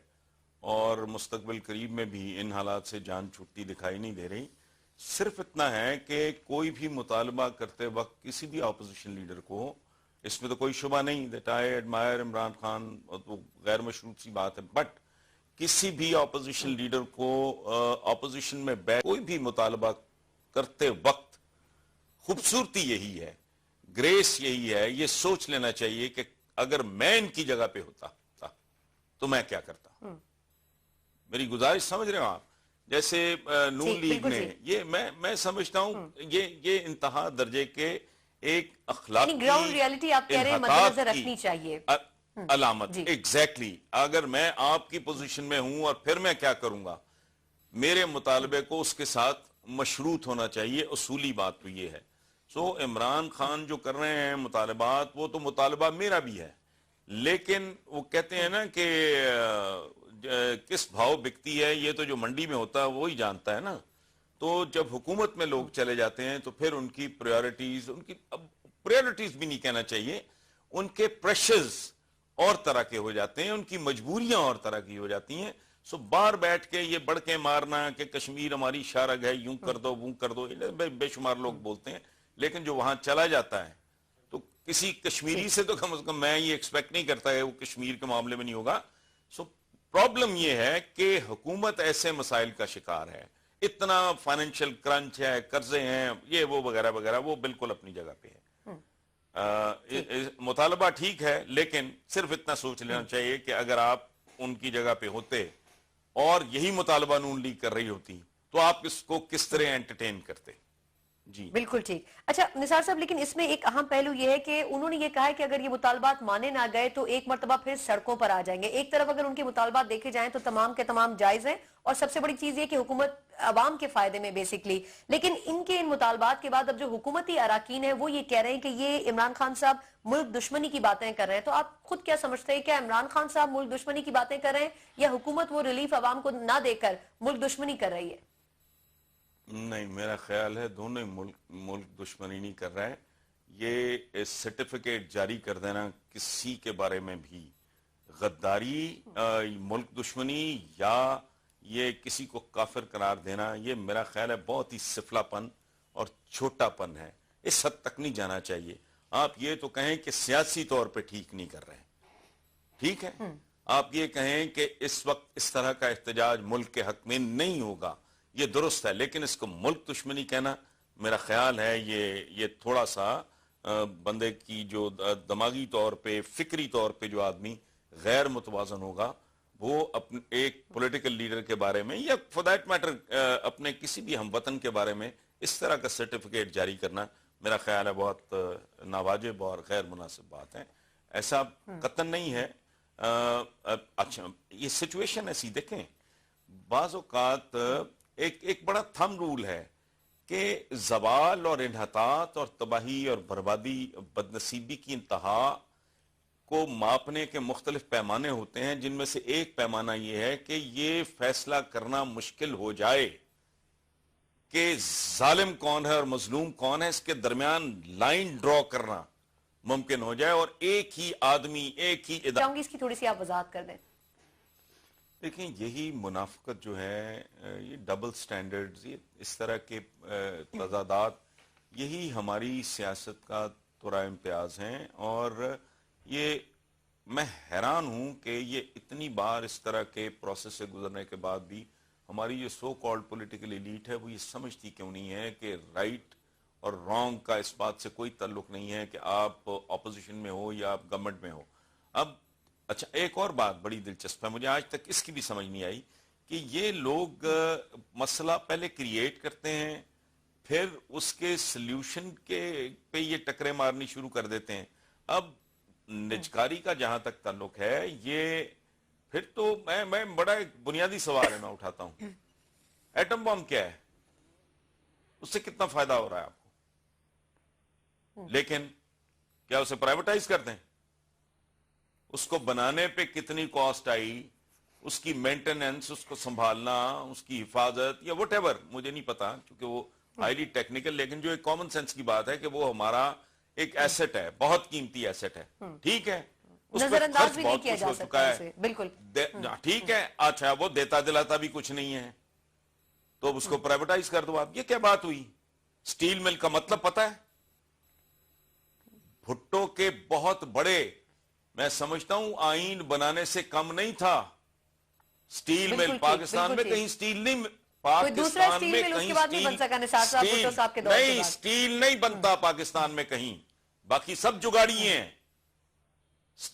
اور مستقبل قریب میں بھی ان حالات سے جان چھوٹتی دکھائی نہیں دے رہی. صرف اتنا ہے کہ کوئی بھی مطالبہ کرتے وقت کسی بھی اپوزیشن لیڈر کو, اس میں تو کوئی شبہ نہیں that I admirer Imran Khan, تو غیر مشروط سی بات ہے, بٹ کسی بھی اپوزیشن لیڈر کو اپوزیشن میں کوئی بھی مطالبہ کرتے وقت خوبصورتی یہی ہے, گریس یہی ہے, یہ سوچ لینا چاہیے کہ اگر میں ان کی جگہ پہ ہوتا تو میں کیا کرتا. میری گزارش سمجھ رہے ہو آپ؟ جیسے نون لیگ نے یہ میں سمجھتا ہوں یہ انتہا درجے کے ایک اخلاقی گراؤنڈ ریالٹی آپ کہہ رہے ہیں مد نظر رکھنی چاہیے علامت. ایگزیکٹلی اگر میں آپ کی پوزیشن میں ہوں اور پھر میں کیا کروں گا، میرے مطالبے کو اس کے ساتھ مشروط ہونا چاہیے. اصولی بات تو یہ ہے. سو عمران خان جو کر رہے ہیں مطالبات، وہ تو مطالبہ میرا بھی ہے، لیکن وہ کہتے ہیں نا کہ کس بھاؤ بکتی ہے یہ تو جو منڈی میں ہوتا ہے وہی جانتا ہے نا. تو جب حکومت میں لوگ چلے جاتے ہیں تو پھر ان کی پریورٹیز بھی نہیں کہنا چاہیے، ان کے پریشرز اور طرح کے ہو جاتے ہیں، ان کی مجبوریاں اور طرح کی ہو جاتی ہیں. سو باہر بیٹھ کے یہ بڑھ کے مارنا کہ کشمیر ہماری شارگ ہے، یوں کر دو وہ کر دو، بے شمار لوگ بولتے ہیں، لیکن جو وہاں چلا جاتا ہے تو کسی کشمیری سے تو کم از کم میں یہ ایکسپیکٹ نہیں کرتا ہے وہ کشمیر کے معاملے میں نہیں ہوگا. سو پرابلم یہ ہے کہ حکومت ایسے مسائل کا شکار ہے، اتنا فائنینشیل کرنچ ہے، قرضے ہیں، یہ وہ وغیرہ وغیرہ، وہ بالکل اپنی جگہ پہ ہے. مطالبہ ٹھیک ہے، لیکن صرف اتنا سوچ لینا چاہیے کہ اگر آپ ان کی جگہ پہ ہوتے اور یہی مطالبہ نون لیگ کر رہی ہوتی تو آپ اس کو کس طرح انٹرٹین کرتے. جی بالکل ٹھیک. اچھا نثار صاحب، لیکن اس میں ایک اہم پہلو یہ ہے کہ انہوں نے یہ کہا ہے کہ اگر یہ مطالبات مانے نہ گئے تو ایک مرتبہ پھر سڑکوں پر آ جائیں گے. ایک طرف اگر ان کے مطالبات دیکھے جائیں تو تمام کے تمام جائز ہیں، اور سب سے بڑی چیز یہ کہ حکومت عوام کے فائدے میں بیسکلی. لیکن ان کے ان مطالبات کے بعد اب جو حکومتی اراکین ہیں وہ یہ کہہ رہے ہیں کہ یہ عمران خان صاحب ملک دشمنی کی باتیں کر رہے ہیں. تو آپ خود کیا سمجھتے ہیں، کیا عمران خان صاحب ملک دشمنی کی باتیں کر رہے ہیں یا حکومت وہ ریلیف عوام کو نہ دے کر ملک دشمنی کر رہی ہے؟ نہیں، میرا خیال ہے دونوں ملک دشمنی نہیں کر رہا ہے. یہ سرٹیفکیٹ جاری کر دینا کسی کے بارے میں بھی غداری، ملک دشمنی یا یہ کسی کو کافر قرار دینا، یہ میرا خیال ہے بہت ہی سفلا پن اور چھوٹا پن ہے. اس حد تک نہیں جانا چاہیے. آپ یہ تو کہیں کہ سیاسی طور پہ ٹھیک نہیں کر رہے، ٹھیک ہے. آپ یہ کہیں کہ اس وقت اس طرح کا احتجاج ملک کے حق میں نہیں ہوگا، یہ درست ہے، لیکن اس کو ملک دشمنی کہنا میرا خیال ہے یہ تھوڑا سا بندے کی جو دماغی طور پہ، فکری طور پہ جو آدمی غیر متوازن ہوگا، وہ اپنے ایک پولیٹیکل لیڈر کے بارے میں یا فار دیٹ میٹر اپنے کسی بھی ہم وطن کے بارے میں اس طرح کا سرٹیفکیٹ جاری کرنا میرا خیال ہے بہت ناواجب اور غیر مناسب بات ہے. ایسا قطعاً نہیں ہے. اچھا، یہ سچویشن ایسی دیکھیں، بعض اوقات ایک بڑا تھم رول ہے کہ زوال اور انحطاط اور تباہی اور بربادی، بدنصیبی کی انتہا کو ماپنے کے مختلف پیمانے ہوتے ہیں، جن میں سے ایک پیمانہ یہ ہے کہ یہ فیصلہ کرنا مشکل ہو جائے کہ ظالم کون ہے اور مظلوم کون ہے، اس کے درمیان لائن ڈرا کرنا ممکن ہو جائے، اور ایک ہی آدمی، ایک ہی چاہوں گی اس کی تھوڑی سی آپ وضاحت کر دیں. دیکھیں، یہی منافقت جو ہے، یہ ڈبل سٹینڈرڈز، یہ اس طرح کے تضادات، یہی ہماری سیاست کا تھوڑا امتیاز ہیں. اور یہ میں حیران ہوں کہ یہ اتنی بار اس طرح کے پروسیس سے گزرنے کے بعد بھی ہماری جو سو کالڈ پولیٹیکل ایلیٹ ہے وہ یہ سمجھتی کیوں نہیں ہے کہ رائٹ اور رانگ کا اس بات سے کوئی تعلق نہیں ہے کہ آپ اپوزیشن میں ہو یا آپ گورنمنٹ میں ہو. اب اچھا، ایک اور بات بڑی دلچسپ ہے، مجھے آج تک اس کی بھی سمجھ نہیں آئی کہ یہ لوگ مسئلہ پہلے کریٹ کرتے ہیں، پھر اس کے سلیوشن کے پہ یہ ٹکرے مارنی شروع کر دیتے ہیں. اب نجکاری کا جہاں تک تعلق ہے، یہ پھر تو میں بڑا ایک بنیادی سوال ہے میں اٹھاتا ہوں، ایٹم بم کیا ہے؟ اس سے کتنا فائدہ ہو رہا ہے آپ کو؟ لیکن کیا اسے پرائیویٹائز کر دیں؟ اس کو بنانے پہ کتنی کاسٹ آئی، اس کی مینٹیننس، اس کو سنبھالنا، اس کی حفاظت یا وٹ ایور، مجھے نہیں پتا کیونکہ وہ ہائیلی ٹیکنیکل، لیکن جو ایک کامن سینس کی بات ہے کہ وہ ہمارا ایک ایسٹ ہے، بہت قیمتی ایسٹ ہے، ٹھیک ہے، اس پہ خرچ بہت کچھ ہو چکا ہے، بالکل ٹھیک ہے. اچھا، وہ دیتا دلاتا بھی کچھ نہیں ہے تو اس کو پرائیویٹائز کر دو آپ. یہ کیا بات ہوئی؟ سٹیل مل کا مطلب پتا ہے؟ بھٹو کے بہت بڑے، میں سمجھتا ہوں آئین بنانے سے کم نہیں تھا. سٹیل مل پاکستان میں کہیں سٹیل نہیں، پاکستان میں کہیں نہیں، سٹیل نہیں بنتا پاکستان میں کہیں، باقی سب جگاڑی ہیں.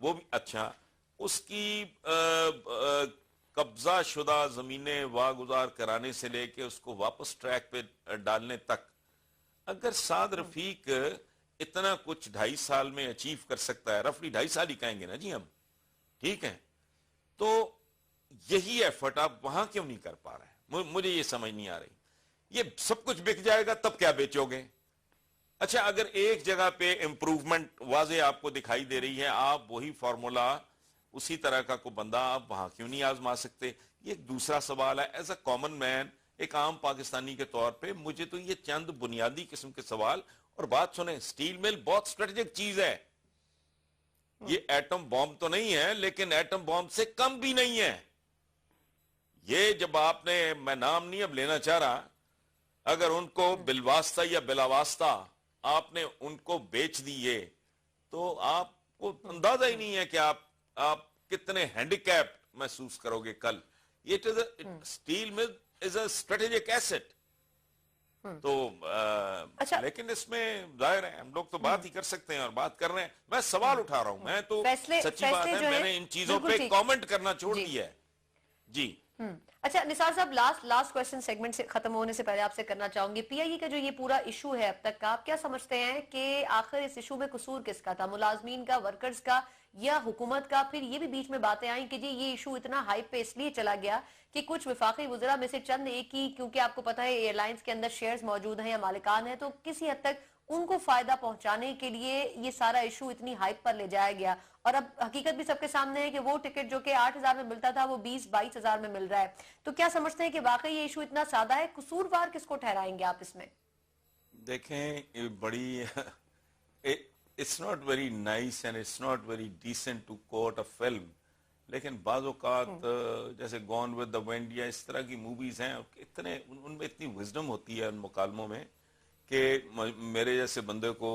وہ بھی اچھا اس کی قبضہ شدہ زمینیں واگزار کرانے سے لے کے اس کو واپس ٹریک پہ ڈالنے تک اگر سعد رفیق اتنا کچھ 2.5 سال میں اچیو کر سکتا ہے، رفلی 2.5 سال ہی کہیں گے نا جی ہم، ٹھیک ہے، تو یہی ایفرٹ آپ وہاں کیوں نہیں کر پا رہے ہیں؟ مجھے یہ سمجھ نہیں آ رہی. یہ سب کچھ بک جائے گا تب کیا بیچو گے؟ اچھا اگر ایک جگہ پہ امپروومنٹ واضح آپ کو دکھائی دے رہی ہے، آپ وہی فارمولا اسی طرح کا کوئی بندہ آپ وہاں کیوں نہیں آزما سکتے؟ یہ ایک دوسرا سوال ہے. ایز اے کامن مین، ایک عام پاکستانی کے طور پہ مجھے تو یہ چند بنیادی قسم کے سوال. اور بات سنیں، سٹیل مل بہت اسٹریٹجک چیز ہے، یہ ایٹم بومب تو نہیں ہے لیکن ایٹم بومب سے کم بھی نہیں ہے. یہ جب آپ نے، میں نام نہیں اب لینا چاہ رہا، اگر ان کو بالواسطہ یا بلا واسطہ آپ نے ان کو بیچ دیے تو آپ کو اندازہ ہی نہیں ہے کہ آپ کتنے ہینڈیکیپ محسوس کرو گے کل. یہ اسٹیل مل از اے اسٹریٹجک ایسٹ. تو لیکن اس میں ظاہر ہے ہم لوگ تو بات ہی کر سکتے ہیں اور بات کر رہے ہیں. میں سوال اٹھا رہا ہوں، میں تو سچی بات ہے میں نے ان چیزوں پہ کامنٹ کرنا چھوڑ دیا ہے. جی اچھا نثار صاحب، لاسٹ کوسچن سیگمنٹ سے ختم ہونے سے پہلے آپ سے کرنا چاہوں گی، پی آئی اے کا جو یہ پورا ایشو ہے اب تک کا، آپ کیا سمجھتے ہیں کہ آخر اس ایشو میں قصور کس کا تھا؟ ملازمین کا، ورکرز کا، یا حکومت کا؟ پھر یہ بھی بیچ میں باتیں آئیں کہ جی یہ ایشو اتنا ہائپ پہ اس لیے چلا گیا کہ کچھ وفاقی وزراء میں سے چند ایک ہی، کیونکہ آپ کو پتا ہے ایئر لائنز کے اندر شیئرز موجود ہیں یا مالکان ہیں، تو کسی حد تک ان کو فائدہ پہنچانے کے لیے یہ سارا ایشو اتنی ہائپ پر لے جایا گیا. اور اب حقیقت بھی سب کے سامنے ہے کہ وہ ٹکٹ جو کہ 8,000 میں ملتا تھا وہ 20-22,000 میں مل رہا ہے. تو کیا سمجھتے ہیں کہ واقعی یہ ایشو اتنا سادہ ہے؟ قصوروار کس کو ٹھہرائیں گے آپ اس میں؟ دیکھیں بڑی it's not very nice and it's not very decent to quote a film، لیکن بعض اوقات جیسے گون ود دا ونڈ یا اس طرح کی موویز ہیں، اتنے ان میں اتنی وزڈم ہوتی ہے ان مکالموں میں کہ میرے جیسے بندے کو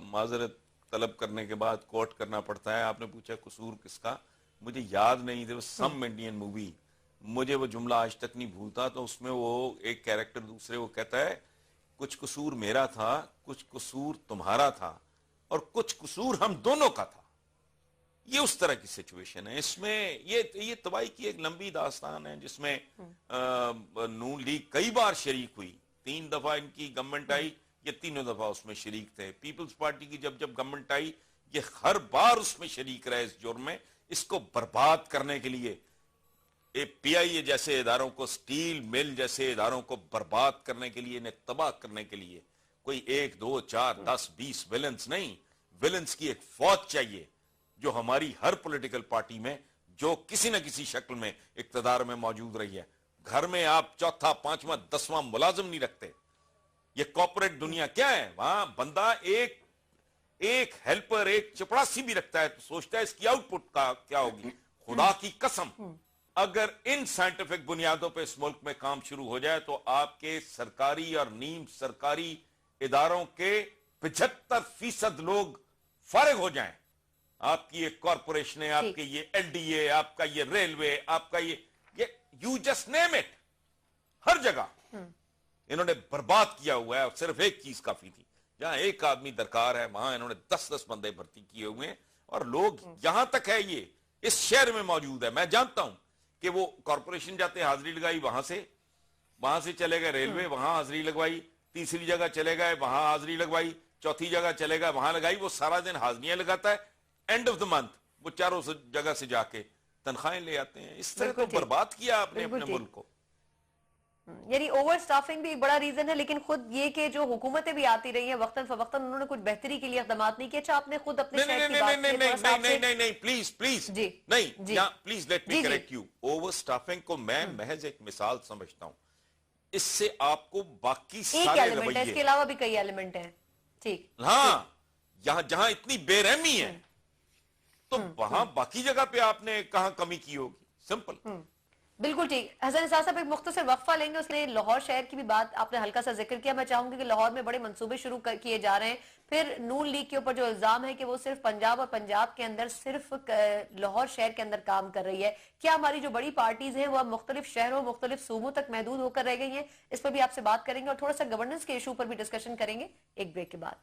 معذرت طلب کرنے کے بعد کوٹ کرنا پڑتا ہے. آپ نے پوچھا قصور کس کا، مجھے یاد نہیں تھے. سم انڈین مووی، مجھے وہ جملہ آج تک نہیں بھولتا. تو اس میں وہ ایک کیریکٹر دوسرے کو کہتا ہے کچھ قصور میرا تھا، کچھ قصور تمہارا تھا، اور کچھ قصور ہم دونوں کا تھا. یہ اس طرح کی سچویشن ہے. اس میں یہ تباہی کی ایک لمبی داستان ہے جس میں نون لیگ کئی بار شریک ہوئی. 3 دفعہ ان کی گورنمنٹ آئی، یہ تینوں دفعہ اس میں شریک تھے. پیپلز پارٹی کی جب گورنمنٹ آئی یہ ہر بار اس میں شریک رہے اس جرم میں. اس کو برباد کرنے کے لیے پی آئی اے جیسے اداروں کو، سٹیل مل جیسے اداروں کو برباد کرنے کے لیے، انہیں تباہ کرنے کے لیے کوئی 1 2 4 10 20 ویلنس نہیں، ویلنس کی ایک فوج چاہیے جو ہماری ہر پولیٹیکل پارٹی میں، جو کسی نہ کسی شکل میں اقتدار میں موجود رہی ہے. گھر میں آپ 4تھا 5واں 10واں ملازم نہیں رکھتے. یہ کارپوریٹ دنیا کیا ہے؟ وہاں بندہ ایک ہیلپر، ایک چپڑاسی بھی رکھتا ہے تو سوچتا ہے اس کی آؤٹ پٹ کا کیا ہوگی. خدا کی قسم اگر ان سائنٹیفک بنیادوں پہ اس ملک میں کام شروع ہو جائے تو آپ کے سرکاری اور نیم سرکاری اداروں کے 75% لوگ فارغ ہو جائیں. آپ کی یہ کارپوریشنیں، آپ کے یہ ایل ڈی اے، آپ کا یہ ریلوے، آپ کا یہ یو جسٹ نیم اٹ، ہر جگہ انہوں نے برباد کیا ہوا ہے. اور صرف ایک چیز کافی تھی، جہاں ایک آدمی درکار ہے وہاں انہوں نے 10 بندے بھرتی کیے ہوئے ہیں. اور لوگ یہاں تک ہے یہ اس شہر میں موجود ہے. میں جانتا ہوں کہ وہ کارپوریشن جاتے حاضری لگائی، وہاں سے چلے گئے ریلوے، وہاں حاضری لگوائی، تیسری جگہ چلے گئے وہاں حاضری لگوائی، چوتھی جگہ چلے گئے وہاں لگائی. وہ سارا دن حاضریاں لگاتا ہے، اینڈ آف دا منتھ وہ چاروں جگہ سے جا کے تنخواہیں لے آتے ہیں. اس طرح تو برباد کیا آپ نے اپنے ملک کو. یعنی اوور سٹافنگ بھی ایک بڑا ریزن ہے، لیکن خود یہ کہ جو حکومتیں بھی آتی رہی ہیں وقتاً فوقتاً انہوں نے کچھ بہتری کے لیے اقدامات نہیں کیے. اچھا آپ نے خود اپنے شہر کی بات کی، نہیں پلیز نہیں please let me correct you. Overstaffing کو میں محض ایک مثال سمجھتا ہوں. اس سے آپ کو باقی سارے رویے، اس کے علاوہ بھی کئی ایلیمنٹ ہیں. ٹھیک، ہاں جہاں اتنی بے رحمی ہے تو وہاں باقی جگہ پہ آپ نے کہاں کمی کی ہوگی. سمپل. بالکل ٹھیک. حسن نثار صاحب ایک مختصر وقفہ لیں گے. اس نے لاہور شہر کی بھی بات آپ نے ہلکا سا ذکر کیا. میں چاہوں گی کہ لاہور میں بڑے منصوبے شروع کیے جا رہے ہیں. پھر نون لیگ کے اوپر جو الزام ہے کہ وہ صرف پنجاب اور پنجاب کے اندر صرف لاہور شہر کے اندر کام کر رہی ہے. کیا ہماری جو بڑی پارٹیز ہیں وہ اب مختلف شہروں مختلف صوبوں تک محدود ہو کر رہ گئی ہیں؟ اس پر بھی آپ سے بات کریں گے اور تھوڑا سا گورننس کے ایشو پر بھی ڈسکشن کریں گے ایک بریک کے بعد.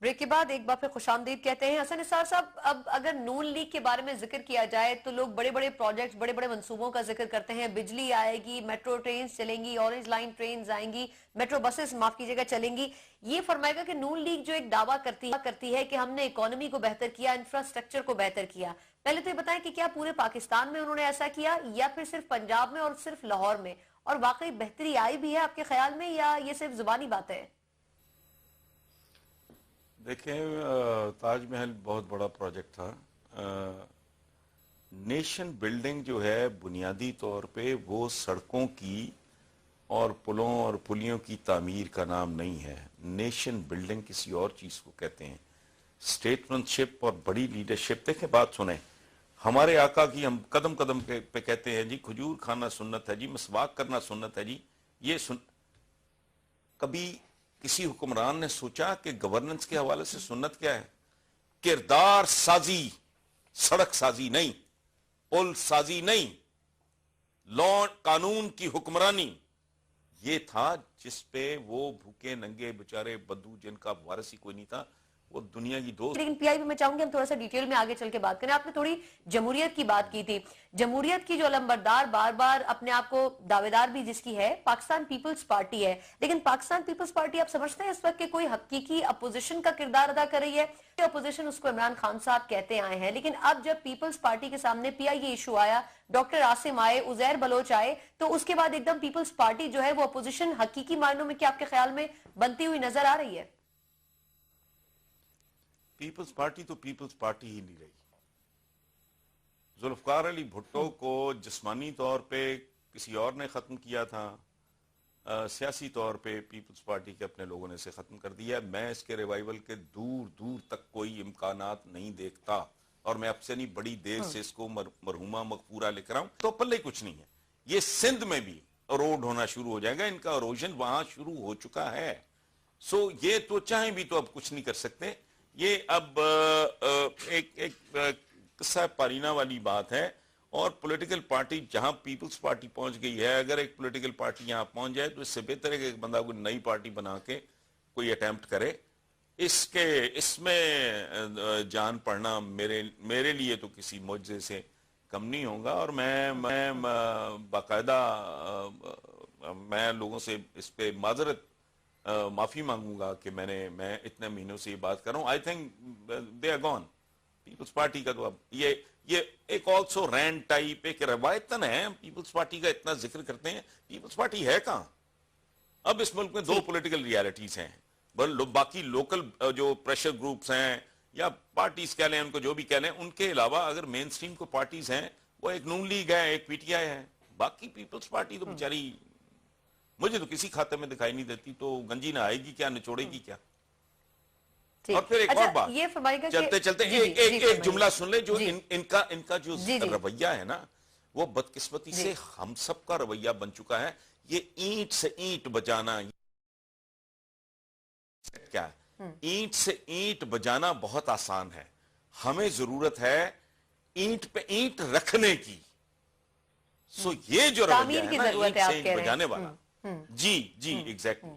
بریک کے بعد ایک بار پھر خوش آمدید کہتے ہیں حسن نثار صاحب. اب اگر نون لیگ کے بارے میں ذکر کیا جائے تو لوگ بڑے بڑے پروجیکٹس بڑے بڑے منصوبوں کا ذکر کرتے ہیں. بجلی آئے گی, میٹرو ٹرینز چلیں گی, اورنج لائن ٹرینز آئیں گی, میٹرو بسز معاف کیجیے گا چلیں گی. یہ فرمائے گا کہ نون لیگ جو ایک دعویٰ کرتی ہے کہ ہم نے اکانومی کو بہتر کیا, انفراسٹرکچر کو بہتر کیا. پہلے تو یہ بتائیں کہ کیا پورے پاکستان میں انہوں نے ایسا کیا یا پھر صرف پنجاب میں اور صرف لاہور میں, اور واقعی بہتری آئی بھی ہے آپ کے خیال میں یا یہ صرف زبانی بات ہے؟ دیکھیں, تاج محل بہت بڑا پروجیکٹ تھا. نیشن بلڈنگ جو ہے بنیادی طور پہ وہ سڑکوں کی اور پلوں اور پلیوں کی تعمیر کا نام نہیں ہے. نیشن بلڈنگ کسی اور چیز کو کہتے ہیں. اسٹیٹمنٹ شپ اور بڑی لیڈرشپ. دیکھیں بات سنیں, ہمارے آقا کی ہم قدم قدم پہ کہتے ہیں جی کھجور کھانا سنت ہے, جی مسواک کرنا سنت ہے, جی یہ کبھی کسی حکمران نے سوچا کہ گورننس کے حوالے سے سنت کیا ہے؟ کردار سازی, سڑک سازی نہیں, پل سازی نہیں, لا قانون کی حکمرانی. یہ تھا جس پہ وہ بھوکے ننگے بچارے بدو جن کا وارث ہی کوئی نہیں تھا, وہ دنیا کی دوست. لیکن پی آئی بھی میں چاہوں گی ہم تھوڑا سا ڈیٹیل میں آگے چل کے بات کریں. آپ نے تھوڑی جمہوریت کی بات کی تھی. جمہوریت کی جو علمبردار بار بار اپنے آپ کو دعویدار بھی جس کی ہے پاکستان پیپلز پارٹی ہے, لیکن پاکستان پیپلز پارٹی آپ سمجھتے ہیں اس وقت کہ کوئی حقیقی اپوزیشن کا کردار ادا کر رہی ہے؟ اپوزیشن اس کو عمران خان صاحب کہتے آئے ہیں, لیکن اب جب پیپلز پارٹی کے سامنے پی آئی اے ایشو آیا, ڈاکٹر عاصم آئے, عزیر بلوچ آئے, تو اس کے بعد ایک دم پیپلز پارٹی جو ہے وہ اپوزیشن حقیقی معنوں میں کیا آپ کے خیال میں بنتی ہوئی نظر آ رہی ہے؟ پیپلز پارٹی تو پیپلز پارٹی ہی نہیں رہی. ذوالفقار علی بھٹو کو جسمانی طور پہ کسی اور نے ختم کیا تھا, سیاسی طور پہ پیپلز پارٹی کے اپنے لوگوں نے اسے ختم کر دیا. میں اس کے ریوائیول کے دور دور تک کوئی امکانات نہیں دیکھتا, اور میں اب سے نہیں بڑی دیر سے اس کو مرحومہ مغفورہ لکھ رہا ہوں, تو پلے کچھ نہیں ہے. یہ سندھ میں بھی اروڈ ہونا شروع ہو جائے گا, ان کا اروجن وہاں شروع ہو چکا ہے. سو یہ تو چاہیں بھی تو اب کچھ نہیں کر سکتے. یہ اب ایک قصہ پارینہ والی بات ہے, اور پولیٹیکل پارٹی جہاں پیپلز پارٹی پہنچ گئی ہے, اگر ایک پولیٹیکل پارٹی یہاں پہنچ جائے تو اس سے بہتر ہے کہ ایک بندہ کوئی نئی پارٹی بنا کے کوئی اٹیمپٹ کرے. اس میں جان پڑنا میرے لیے تو کسی معجزے سے کم نہیں ہوگا. اور میں باقاعدہ میں لوگوں سے اس پہ معافی مانگوں گا کہ میں اتنے مہینوں سے یہ بات کر رہا ہوں. I think they are gone. Peoples Party کا تو اب یہ ایک آلسو رینڈ ٹائپ ایک روایتن ہے. پیپلز پارٹی کا اتنا ذکر کرتے ہیں, پیپلز پارٹی ہے کہاں؟ اب اس ملک میں دو پولیٹیکل ریالٹیز ہیں. باقی لوکل جو پریشر گروپس ہیں یا پارٹیز کہہ لیں, ان کو جو بھی کہہ لیں, ان کے علاوہ اگر مین سٹریم کو پارٹیز ہیں وہ ایک نون لیگ ہے, ایک پی ٹی آئی ہے. باقی پیپلز پارٹی تو بیچاری مجھے تو کسی کھاتے میں دکھائی نہیں دیتی. تو گنجی نہ آئے گی کیا, نچوڑے گی کیا؟ اور پھر ایک اور بات, چلتے چلتے ایک جملہ سن لیں. جو ان کا جو رویہ ہے نا, وہ بدقسمتی سے ہم سب کا رویہ بن چکا ہے. یہ اینٹ سے اینٹ بجانا کیا ہے؟ اینٹ سے اینٹ بجانا بہت آسان ہے. ہمیں ضرورت ہے اینٹ پہ اینٹ رکھنے کی. سو یہ جو رویہ ہے نا اینٹ سے اینٹ بجانے والا, جی ایگزیکٹلی.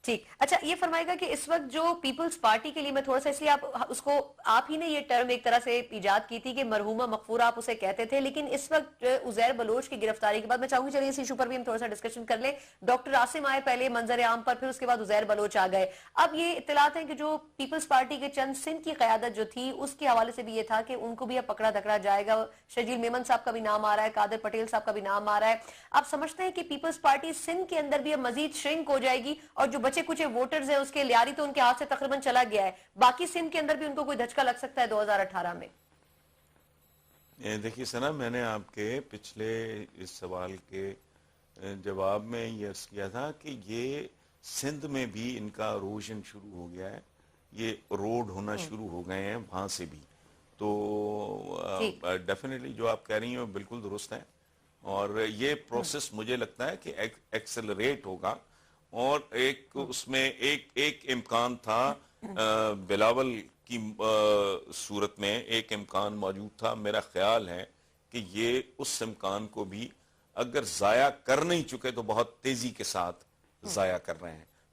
ٹھیک, اچھا یہ فرمائے گا کہ اس وقت جو پیپلز پارٹی کے لیے, میں تھوڑا سا اس لیے آپ ہی نے یہ ٹرم ایک طرح سے ایجاد کی تھی کہ مرحومہ مغفورہ آپ اسے کہتے تھے, لیکن اس وقت عزیر بلوچ کی گرفتاری کے بعد میں چاہوں گی چلیے اس ایشو پر بھی ہم تھوڑا سا ڈسکشن کر لیں. ڈاکٹر عاصم آئے پہلے منظر عام پر, پھر اس کے بعد عزیر بلوچ آ گئے. اب یہ اطلاعات ہیں کہ جو پیپلز پارٹی کے چند سندھ کی قیادت جو تھی اس کے حوالے سے بھی یہ تھا کہ ان کو بھی اب پکڑا دکڑا جائے گا. شجیل میمن صاحب کا بھی نام آ رہا ہے, قادر پٹیل صاحب کا بھی نام آ رہا ہے. آپ سمجھتے ہیں کہ پیپلز پارٹی سندھ کے اندر بھی اب مزید شرنک ہو جائے گی, اور جو بچے کچھ ووٹرز ہیں اس کے لیاری تو ان کے ہاتھ سے تقریباً چلا گیا ہے, باقی سندھ کے اندر بھی ان کو کوئی دھچکا لگ سکتا ہے 2018 میں؟ دیکھیے سنا, میں نے آپ کے پچھلے اس سوال کے جواب میں یہ عرض کیا تھا کہ یہ سندھ میں بھی ان کا اروژن شروع ہو گیا ہے, یہ روڈ ہونا شروع ہو گئے ہیں وہاں سے بھی. تو ڈیفینیٹلی جو آپ کہہ رہی ہیں وہ بالکل درست ہے, اور یہ پروسیس مجھے لگتا ہے کہ ایکسلریٹ ہوگا. اور ایک اس میں ایک امکان تھا بلاول کی صورت میں, ایک امکان موجود تھا. میرا خیال ہے کہ یہ اس امکان کو بھی اگر ضائع کر نہیں چکے تو بہت تیزی کے ساتھ ضائع کر رہے ہیں.